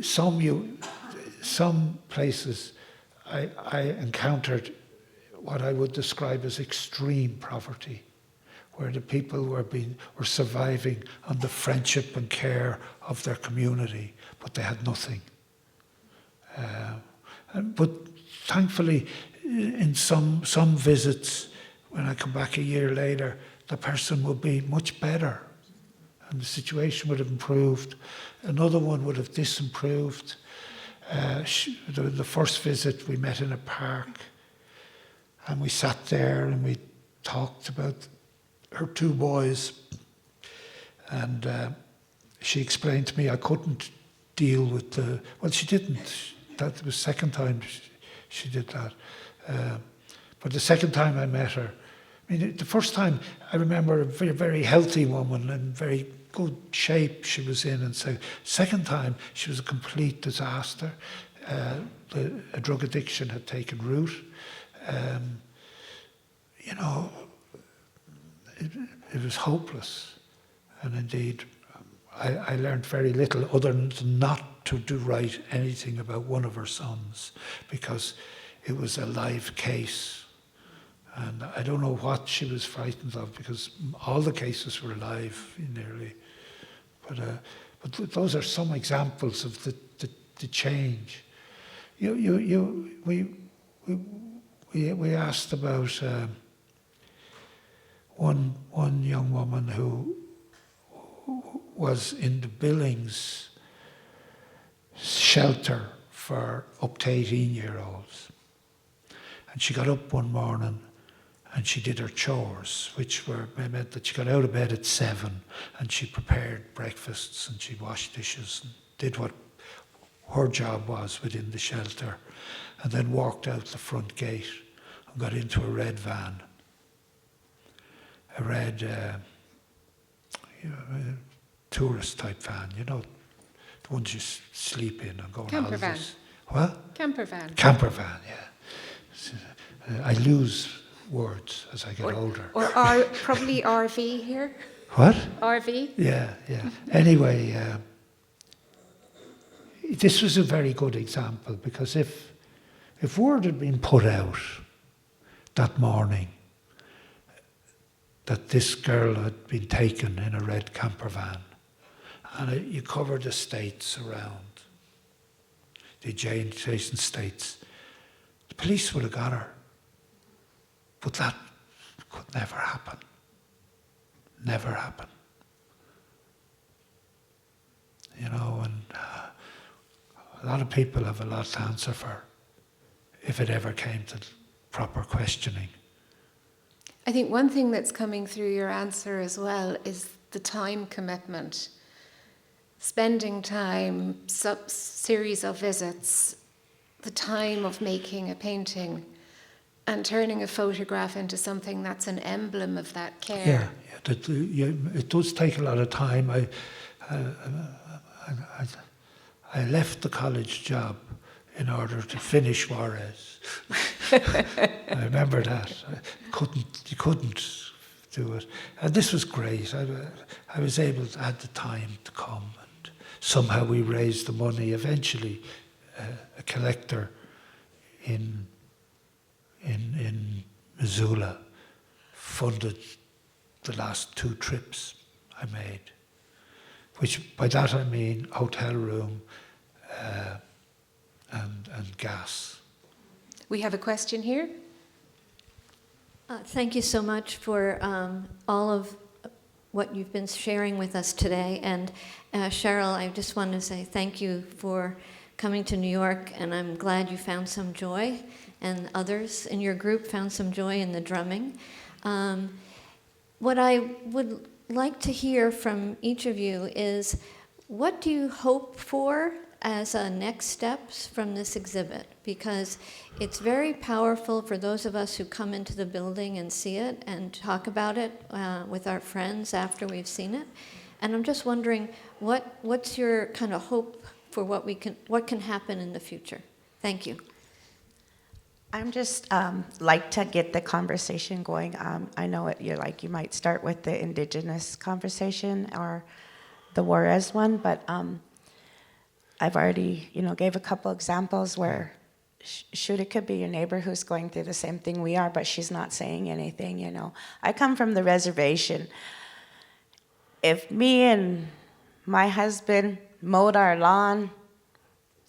some places I encountered what I would describe as extreme poverty, where the people were surviving on the friendship and care of their community, but they had nothing. But thankfully, in some visits, when I come back a year later, the person would be much better, and the situation would have improved. Another one would have disimproved. The first visit, we met in a park, and we sat there and we talked about her two boys, and she explained to me I couldn't deal with well, she didn't. That was the second time she did that. But the second time I met her, I mean, the first time I remember a very, very healthy woman in very good shape she was in, and second time she was a complete disaster. A drug addiction had taken root. You know, it was hopeless, and indeed, I learned very little other than not to write anything about one of her sons, because it was a live case. And I don't know what she was frightened of, because all the cases were live nearly. But those are some examples of the change. We asked about one young woman who was in the Billings shelter for up to 18-year-olds. And she got up one morning and she did her chores, which meant that she got out of bed at 7 and she prepared breakfasts and she washed dishes and did what her job was within the shelter, and then walked out the front gate and got into a red van. A red tourist type van, you know, the ones you sleep in and go on Camper holidays. van. What? Camper van. Camper van, yeah. I lose words as I get older. Or probably RV here. What? RV. Yeah. Anyway, this was a very good example, because if word had been put out that morning that this girl had been taken in a red camper van, and you covered the states around, the adjacent states, the police would have got her. But that could never happen. Never happen. You know, and a lot of people have a lot to answer for if it ever came to proper questioning. I think one thing that's coming through your answer as well is the time commitment. Spending time, series of visits, the time of making a painting, and turning a photograph into something that's an emblem of that care. Yeah, it does take a lot of time. I left the college job in order to finish Juarez. I remember that. You couldn't do it. And this was great. I was able to had the time to come, and somehow we raised the money. Eventually, a collector in Missoula funded the last 2 trips I made, which by that I mean hotel room and gas. We have a question here. Thank you so much for all of what you've been sharing with us today. And Cheryl, I just wanted to say thank you for coming to New York, and I'm glad you found some joy, and others in your group found some joy in the drumming. What I would like to hear from each of you is, what do you hope for as a next steps from this exhibit? Because it's very powerful for those of us who come into the building and see it and talk about it with our friends after we've seen it. And I'm just wondering, what's your kind of hope for what can happen in the future? Thank you. I'm just like to get the conversation going. I know you might start with the Indigenous conversation or the Juarez one, but I've already, gave a couple examples where shoot, it could be your neighbor who's going through the same thing we are, but she's not saying anything, I come from the reservation. If me and my husband mowed our lawn,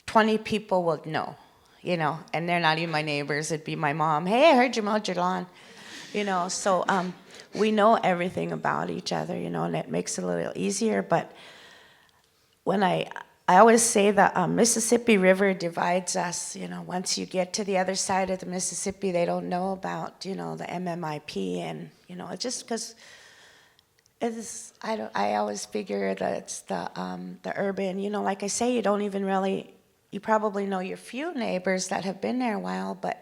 20 people would know, and they're not even my neighbors. It'd be my mom. Hey, I heard you mowed your lawn, So we know everything about each other, and it makes it a little easier. But when I always say the Mississippi River divides us, once you get to the other side of the Mississippi, they don't know about, the MMIP, and, it's just because I always figure that it's the urban, like I say, you don't even really, you probably know your few neighbors that have been there a while, but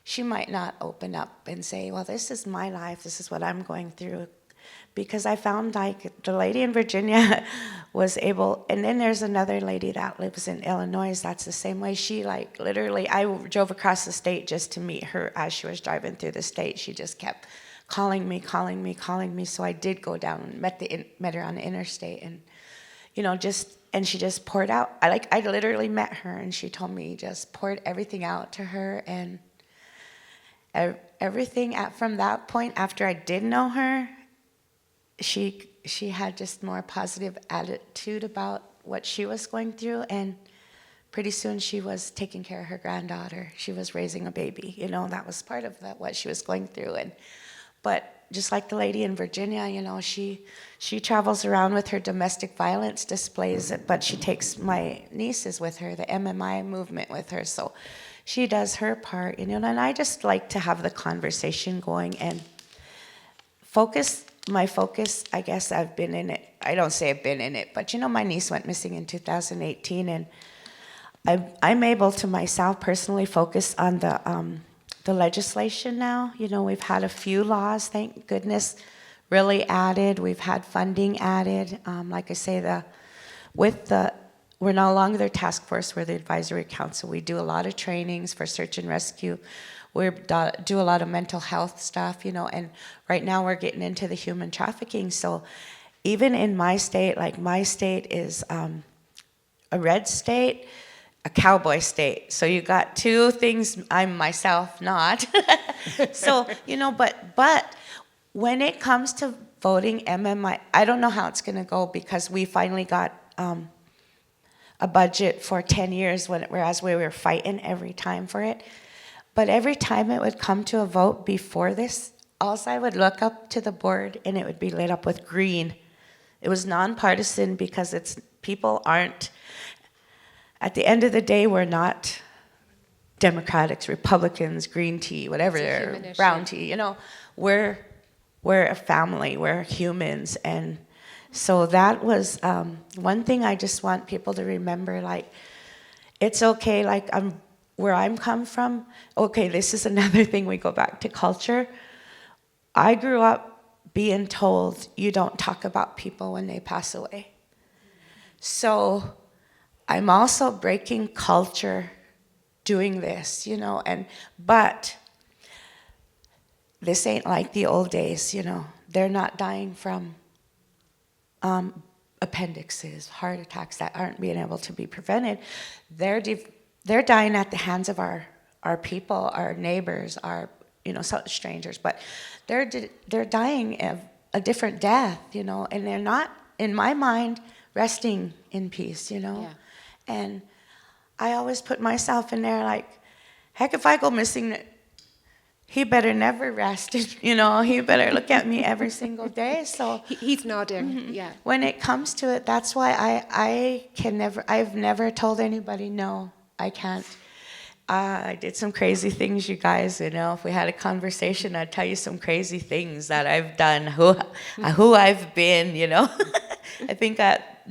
she might not open up and say, well, this is my life, this is what I'm going through. Because I found the lady in Virginia was able, and then there's another lady that lives in Illinois, that's the same way. She literally, I drove across the state just to meet her as she was driving through the state. She just kept calling me. So I did go down and met her on the interstate, and and she just poured out. I literally met her, and she told me, just poured everything out to her, and everything from that point, after I did know her, she had just more positive attitude about what she was going through, and pretty soon she was taking care of her granddaughter. She was raising a baby, that was part of what she was going through. But just like the lady in Virginia, she travels around with her domestic violence displays, but she takes my nieces with her, the MMI movement with her, so she does her part, and I just like to have the conversation going and my focus, I guess I've been in it. I don't say I've been in it, but my niece went missing in 2018, and I'm able to myself personally focus on the legislation now. We've had a few laws, thank goodness, really added. We've had funding added. Like I say, we're no longer the task force, we're the advisory council. We do a lot of trainings for search and rescue. We do a lot of mental health stuff, and right now we're getting into the human trafficking. So even in my state, my state is a red state, a cowboy state. So you got two things I'm myself not. So, but when it comes to voting MMI, I don't know how it's going to go, because we finally got a budget for 10 years, whereas we were fighting every time for it. But every time it would come to a vote before this, also I would look up to the board and it would be lit up with green. It was nonpartisan because people aren't, at the end of the day, we're not Democrats, Republicans, green tea, whatever, brown tea, we're a family, we're humans. And so that was one thing I just want people to remember, it's okay, where I'm come from, okay, this is another thing, we go back to culture. I grew up being told you don't talk about people when they pass away. So I'm also breaking culture doing this, but this ain't like the old days, They're not dying from appendixes, heart attacks that aren't being able to be prevented. They're dying at the hands of our people, our neighbors, our strangers, but they're dying of a different death, and they're not, in my mind, resting in peace, Yeah. And I always put myself in there, heck, if I go missing, he better never rest, he better look at me every single day. So He's nodding, yeah. When it comes to it, that's why I've never told anybody, no, I can't. I did some crazy things, you guys, if we had a conversation, I'd tell you some crazy things that I've done, who I've been, I think that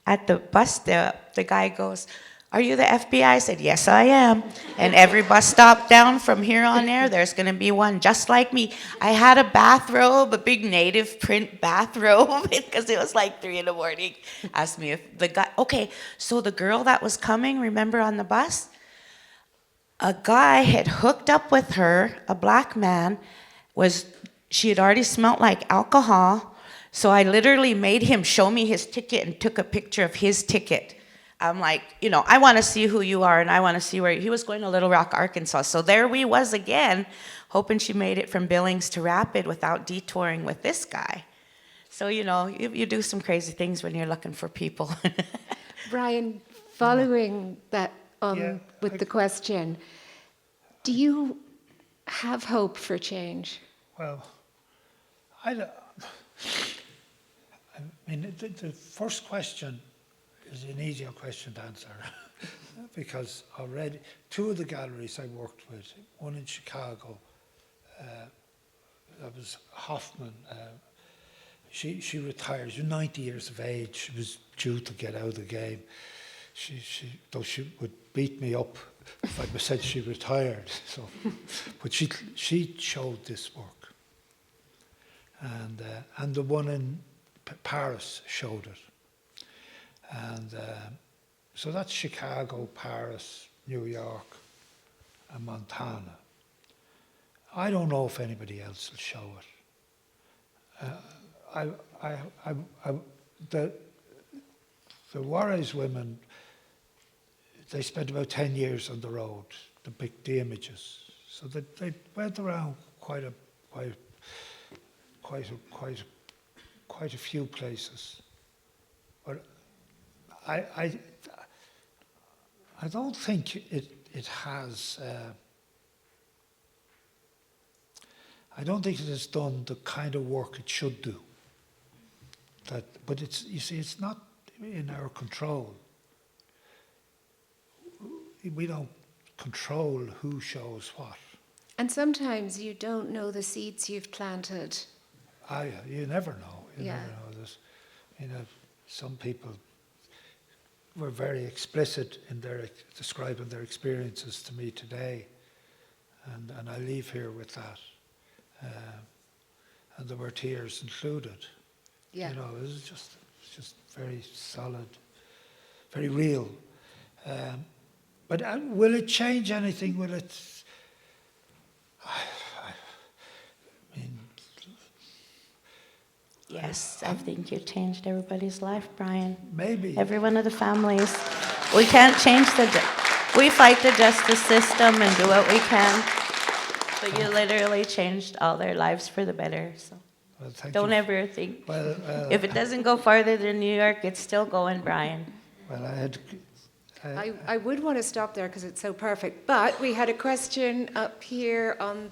at the bus stop, the guy goes, "Are you the FBI?" I said, "Yes, I am. And every bus stop down from here on there, there's going to be one just like me." I had a bathrobe, a big native print bathrobe, because it was like 3 in the morning. Asked me if the guy, okay, so the girl that was coming, remember on the bus? A guy had hooked up with her, a black man, she had already smelled like alcohol, so I literally made him show me his ticket and took a picture of his ticket. I'm like, I want to see who you are, and I want to see where he was going to Little Rock, Arkansas. So there we was again, hoping she made it from Billings to Rapid without detouring with this guy. So, you do some crazy things when you're looking for people. Brian, following that with the question, do you have hope for change? Well, the first question is an easier question to answer because already 2 of the galleries I worked with, one in Chicago, that was Hoffman. She retired. She was 90 years of age. She was due to get out of the game. Though she would beat me up if I said she retired. So, but she showed this work, and the one in Paris showed it. And so that's Chicago, Paris, New York, and Montana. I don't know if anybody else will show it. The Juarez women, they spent about 10 years on the road, the images. So they went around quite a few places. But I don't think it has. I don't think it has done the kind of work it should do. But it's not in our control. We don't control who shows what. And sometimes you don't know the seeds you've planted. You never know. You Yeah. never know this. Some people were very explicit in describing their experiences to me today, and I leave here with that. And there were tears included. Yeah. It's just very solid, very real. But will it change anything? Will it? I mean. Yes, I think you changed everybody's life, Brian. Maybe. Every one of the families. We can't change we fight the justice system and do what we can. But you literally changed all their lives for the better. So don't ever think. Well, if it doesn't go farther than New York, it's still going, Brian. Well, I would want to stop there because it's so perfect. But we had a question up here on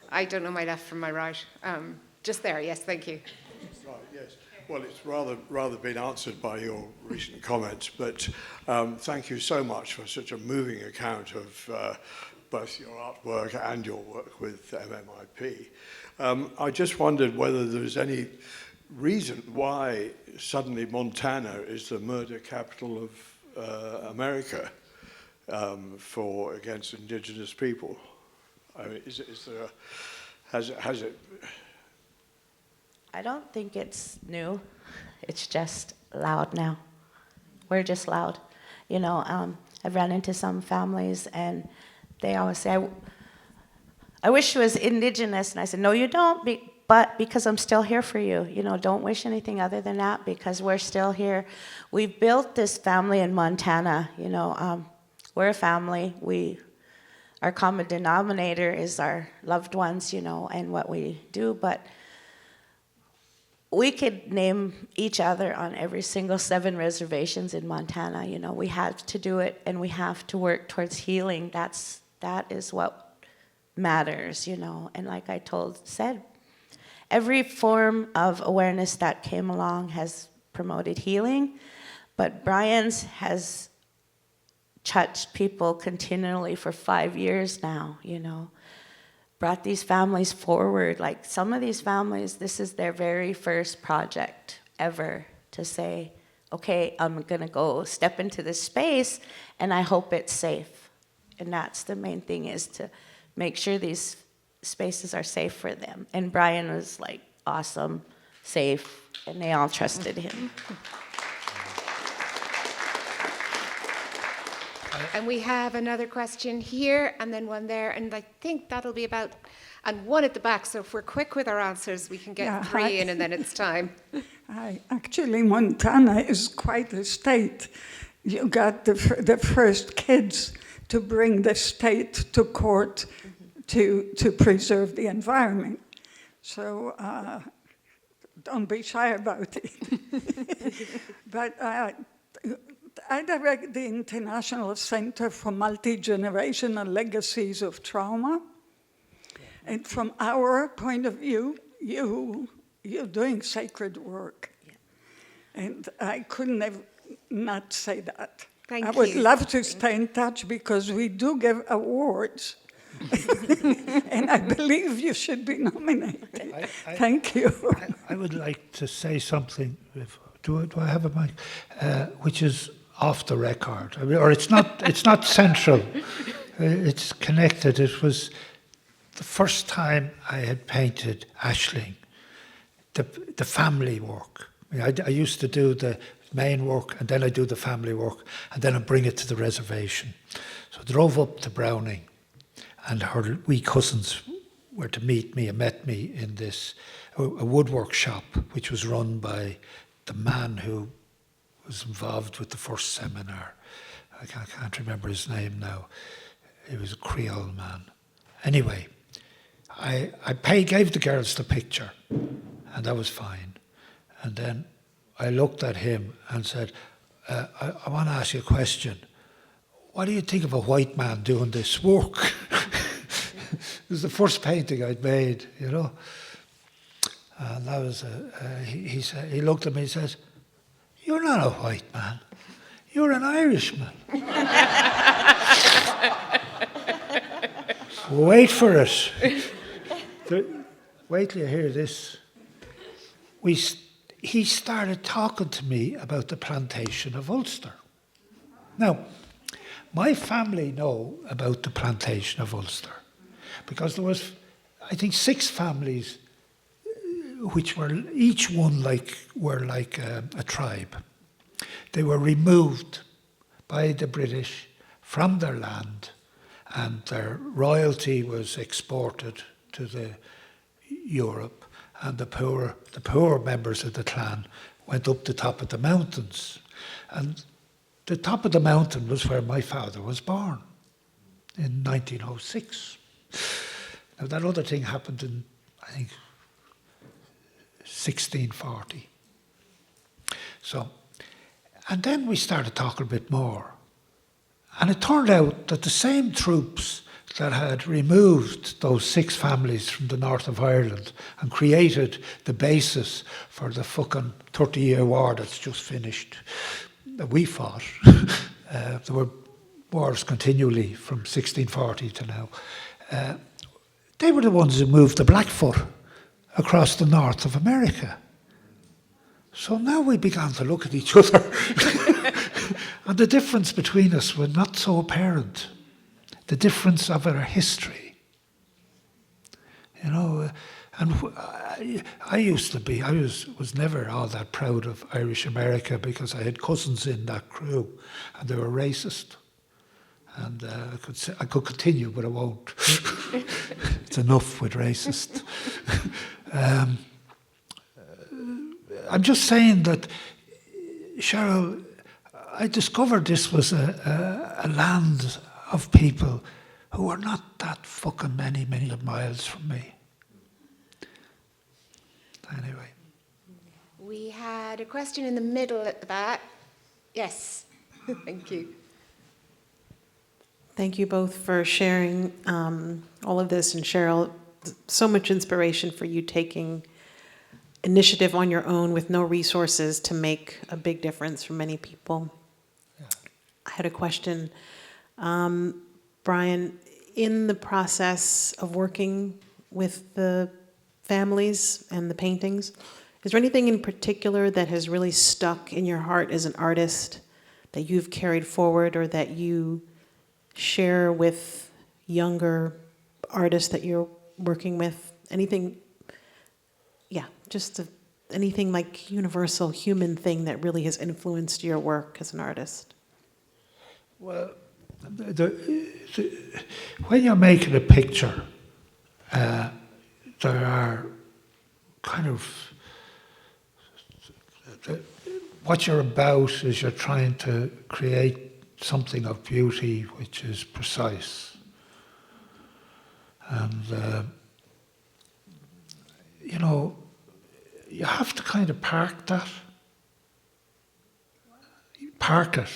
I don't know my left from my right. Just there, yes, thank you. Right, yes. Well, it's rather been answered by your recent comments, but thank you so much for such a moving account of both your artwork and your work with MMIP. I just wondered whether there's any reason why suddenly Montana is the murder capital of America against indigenous people. I mean, has it? I don't think it's new. It's just loud now. We're just loud. I've run into some families and they always say, I wish you was indigenous. And I said, no, you don't, but because I'm still here for you. Don't wish anything other than that because we're still here. We've built this family in Montana. We're a family. Our common denominator is our loved ones, and what we do. But we could name each other on every single 7 reservations in Montana. We have to do it, and we have to work towards healing. That is what matters, And like I said, every form of awareness that came along has promoted healing, but Brian's has touched people continually for 5 years now, brought these families forward. Like some of these families, this is their very first project ever to say, okay, I'm gonna go step into this space and I hope it's safe. And that's the main thing, is to make sure these spaces are safe for them. And Brian was like awesome, safe, and they all trusted him. And we have another question here, and then one there, and I think that'll be about, and one at the back. So if we're quick with our answers, we can get Yeah, 3 hi. in, and then it's time. Actually, Montana is quite a state. You got the first kids to bring the state to court to preserve the environment. So don't be shy about it. But I direct the International Center for Multi-Generational Legacies of Trauma. And from our point of view, you're doing sacred work. Yeah. And I couldn't have not say that. Thank I would you. love to stay in touch because we do give awards. And I believe you should be nominated. Thank you. I would like to say something. Do I have a mic? Which is off the record, I mean, or it's not. It's not central. It's connected. It was the first time I had painted Aisling, the family work. I mean, I used to do the main work, and then I do the family work, and then I bring it to the reservation. So I drove up to Browning, and her wee cousins were to meet me and met me in this a woodwork shop, which was run by the man who was involved with the first seminar. I can't remember his name now. He was a Creole man. Anyway, I gave the girls the picture, and that was fine. And then I looked at him and said, I want to ask you a question. What do you think of a white man doing this work? It was the first painting I'd made, you know. And that was, he looked at me and says, "You're not a white man, you're an Irishman." Wait for it. Wait till you hear this. He started talking to me about the plantation of Ulster. Now, my family know about the plantation of Ulster because there was, I think, 6 families which were each one like a tribe. They were removed by the British from their land, and their royalty was exported to Europe, and the poor members of the clan went up the top of the mountains. And the top of the mountain was where my father was born in 1906. Now that other thing happened in, I think, 1640. So, and then we started talking a bit more. And it turned out that the same troops that had removed those 6 families from the north of Ireland and created the basis for the fucking 30-year war that's just finished, that we fought. There were wars continually from 1640 to now. They were the ones who moved the Blackfoot across the north of America. So now we began to look at each other. And the difference between us was not so apparent. The difference of our history. You know, and I used to be, I was never all that proud of Irish America because I had cousins in that crew and they were racist. And I could continue, but I won't. It's enough with racist. I'm just saying that, Cheryl, I discovered this was a land of people who are not that fucking many miles from me. Anyway. We had a question in the middle at the back. Yes, thank you. Thank you both for sharing all of this. And Cheryl, so much inspiration for you taking initiative on your own with no resources to make a big difference for many people. Yeah. I had a question. Brian, in the process of working with the families and the paintings, Is there anything in particular that has really stuck in your heart as an artist that you've carried forward or that you share with younger artists that you're working with? Anything, anything like universal human thing that really has influenced your work as an artist? Well, when you're making a picture, there are kind of, what you're about is you're trying to create something of beauty which is precise. And, you have to kind of park that. Park it.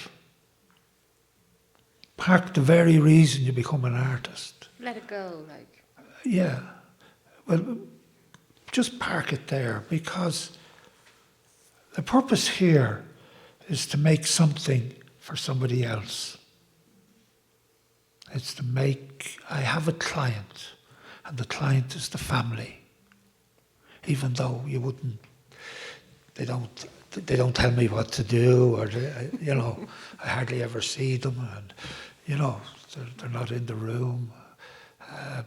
Park the very reason you become an artist. Let it go, like. Yeah. Well, just park it there, because the purpose here is to make something for somebody else. It's to make, I have a client, and the client is the family. Even though you wouldn't, they don't tell me what to do, or I hardly ever see them, and they're not in the room.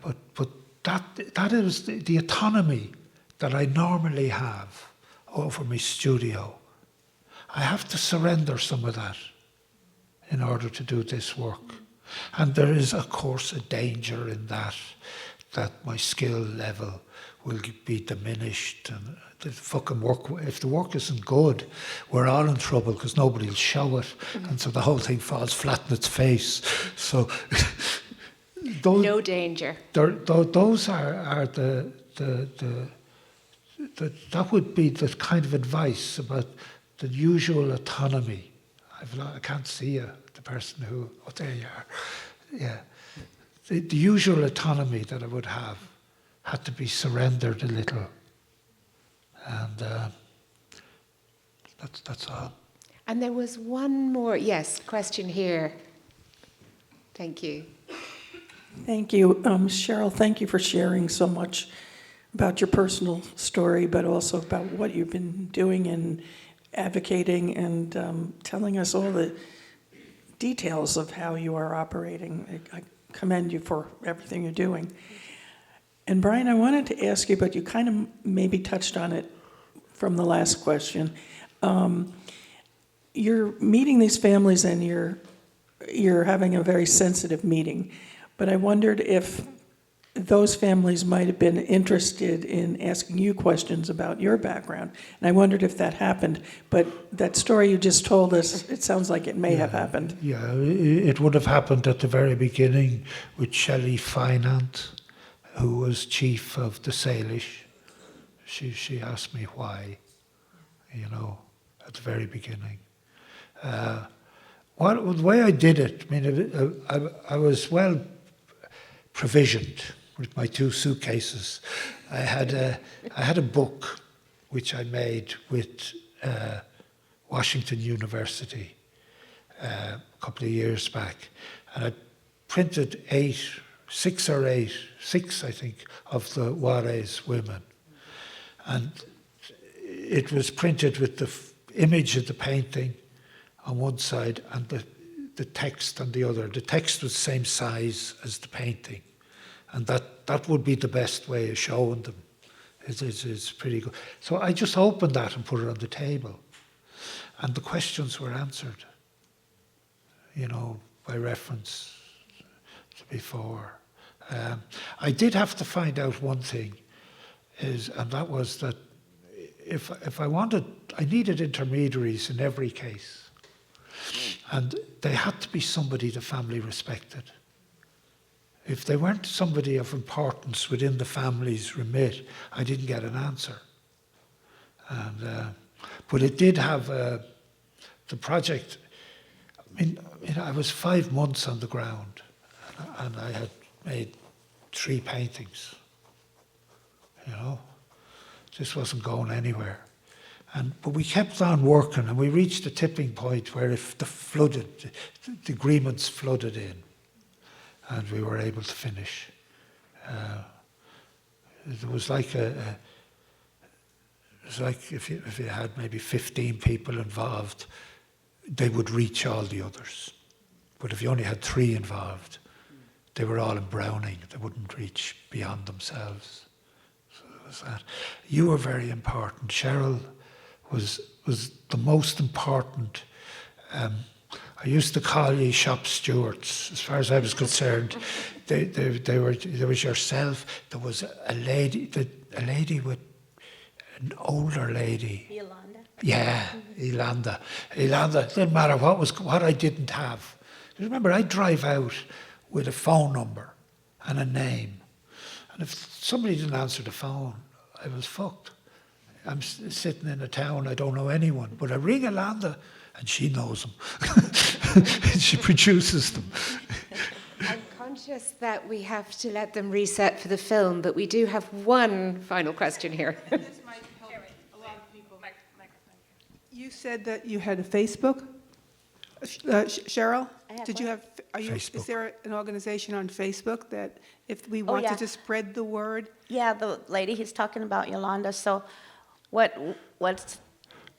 But that is the autonomy that I normally have over my studio. I have to surrender some of that in order to do this work. And there is, of course, a danger in that my skill level will be diminished, and the fucking work, if the work isn't good, we're all in trouble because nobody will show it, and so the whole thing falls flat in its face. So No danger. Those are that would be the kind of advice about the usual autonomy. I can't see you, the person who, oh, there you are. Yeah. The usual autonomy that I would have had to be surrendered a little. And that's all. And there was one more, question here. Thank you. Thank you. Cheryl, thank you for sharing so much about your personal story, but also about what you've been doing and advocating, and telling us all the details of how you are operating. I commend you for everything you're doing. And Brian, I wanted to ask you, but you kind of maybe touched on it from the last question. You're meeting these families, and you're having a very sensitive meeting. But I wondered if those families might have been interested in asking you questions about your background. And I wondered if that happened. But that story you just told us, it sounds like it may have happened. Yeah, it would have happened at the very beginning with Shelley Finant, who was chief of the Salish. She asked me why, at the very beginning. The way I did it, I was well provisioned with my 2 suitcases. I had a book which I made with Washington University a couple of years back, and I printed 6 I think, of the Juarez women, and it was printed with the image of the painting on one side and the text on the other. The text was the same size as the painting, and that would be the best way of showing them. It's pretty good. So I just opened that and put it on the table, and the questions were answered, by reference to before. I did have to find out one thing, and that was that if I needed intermediaries in every case. And they had to be somebody the family respected. If they weren't somebody of importance within the family's remit, I didn't get an answer. And but it did have the project. I was 5 months on the ground, and I had made 3 paintings. This wasn't going anywhere. But we kept on working, and we reached a tipping point where if the agreements flooded in, and we were able to finish. It was like It's like if you had maybe 15 people involved, they would reach all the others. But if you only had 3 involved, they were all in Browning. They wouldn't reach beyond themselves. So it was that. You were very important. Cheryl was the most important. I used to call you shop stewards, as far as I was concerned. There was yourself. There was a lady with an older lady. Yolanda. Yeah, Yolanda. Yolanda. It didn't matter what I didn't have. Remember, I'd drive out with a phone number and a name, and if somebody didn't answer the phone, I was fucked. I'm sitting in a town, I don't know anyone, but I ring Yolanda, and she knows them. And she produces them. I'm conscious that we have to let them reset for the film, but we do have one final question here. This might help a lot of people. You said that you had a Facebook, Cheryl? I have Did you what? have? Is Facebook. there an organization on Facebook that if we Oh, wanted yeah. to spread the word? Yeah, the lady he's talking about, Yolanda. So what's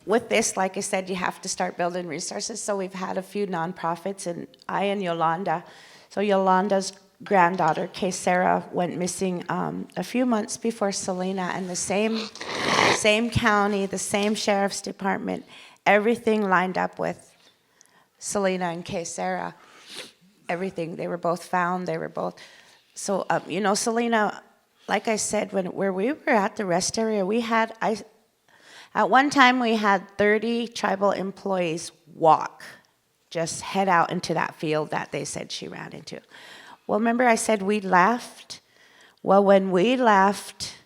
with this, like I said, you have to start building resources. So we've had a few nonprofits, and I and Yolanda. So Yolanda's granddaughter, Kay Sarah, went missing a few months before Selena, and the same county, the same sheriff's department, everything lined up with Selena and Kay Sarah. Everything. They were both found. They were both. So, Selena, like I said, where we were at the rest area, at one time we had 30 tribal employees just head out into that field that they said she ran into. Well, remember I said we left? Well, when we left,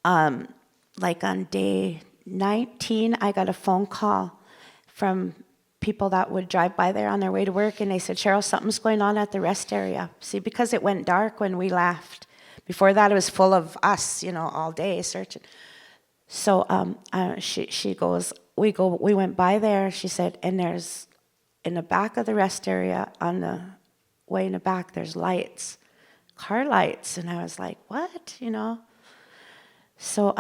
like on day 19, I got a phone call from people that would drive by there on their way to work, and they said, Cheryl, something's going on at the rest area. See, because it went dark when we left. Before that, it was full of us, all day searching. So she goes, we went by there, she said, and there's, in the back of the rest area, on the way in the back, there's lights, car lights. And I was like, what, So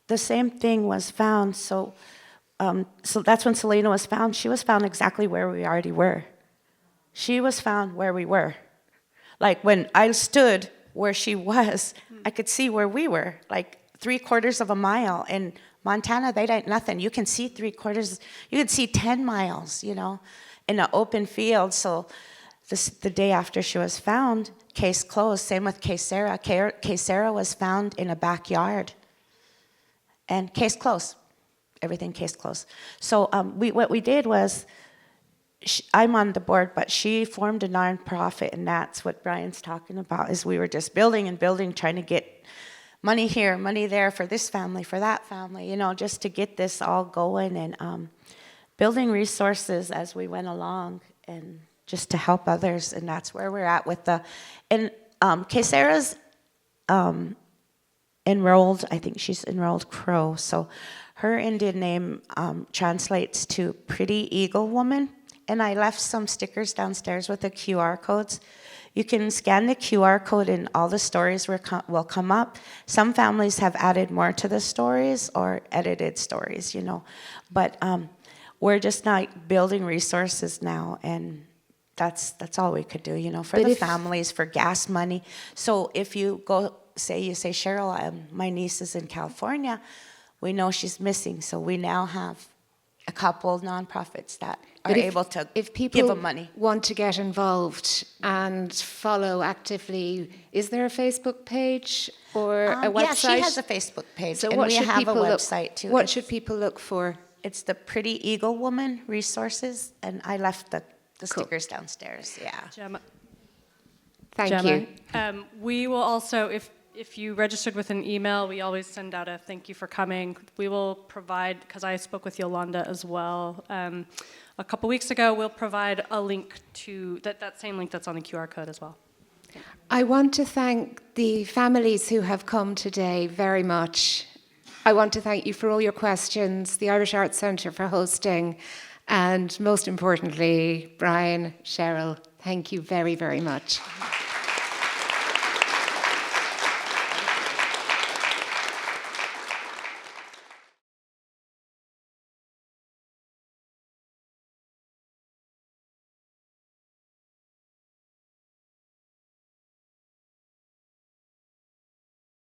the same thing was found. So that's when Selena was found. She was found exactly where we already were. She was found where we were. Like when I stood where she was, I could see where we were, like 3/4 of a mile. In Montana, they ain't nothing. You can see 3/4, you can see 10 miles, in an open field. So the day after she was found, case closed. Same with Kay Sarah. Kay Sarah was found in a backyard. And case closed. Everything case closed. So what we did was, I'm on the board, but she formed a nonprofit, and that's what Brian's talking about, is we were just building and building, trying to get money here, money there for this family, for that family, just to get this all going, and building resources as we went along, and just to help others. And that's where we're at with Kay Sarah's enrolled, I think she's enrolled Crow, so her Indian name translates to Pretty Eagle Woman. And I left some stickers downstairs with the QR codes. You can scan the QR code and all the stories will come up. Some families have added more to the stories or edited stories, But we're just not building resources now, and that's all we could do, for the families, for gas money. So if you say, Cheryl, my niece is in California, we know she's missing, so we now have a couple nonprofits that are able to give them money. If people want to get involved and follow actively, is there a Facebook page or a website? Yeah, she has a Facebook page, So and we have a website too. What should people look for? It's the Pretty Eagle Woman Resources, and I left the stickers downstairs, yeah. Gemma. Thank Gemma. you. We will also, if you registered with an email, we always send out a thank you for coming. We will provide, because I spoke with Yolanda as well a couple weeks ago, we'll provide a link to that same link that's on the QR code as well. I want to thank the families who have come today very much. I want to thank you for all your questions, the Irish Arts Centre for hosting, and most importantly, Brian, Cheryl, thank you very, very much.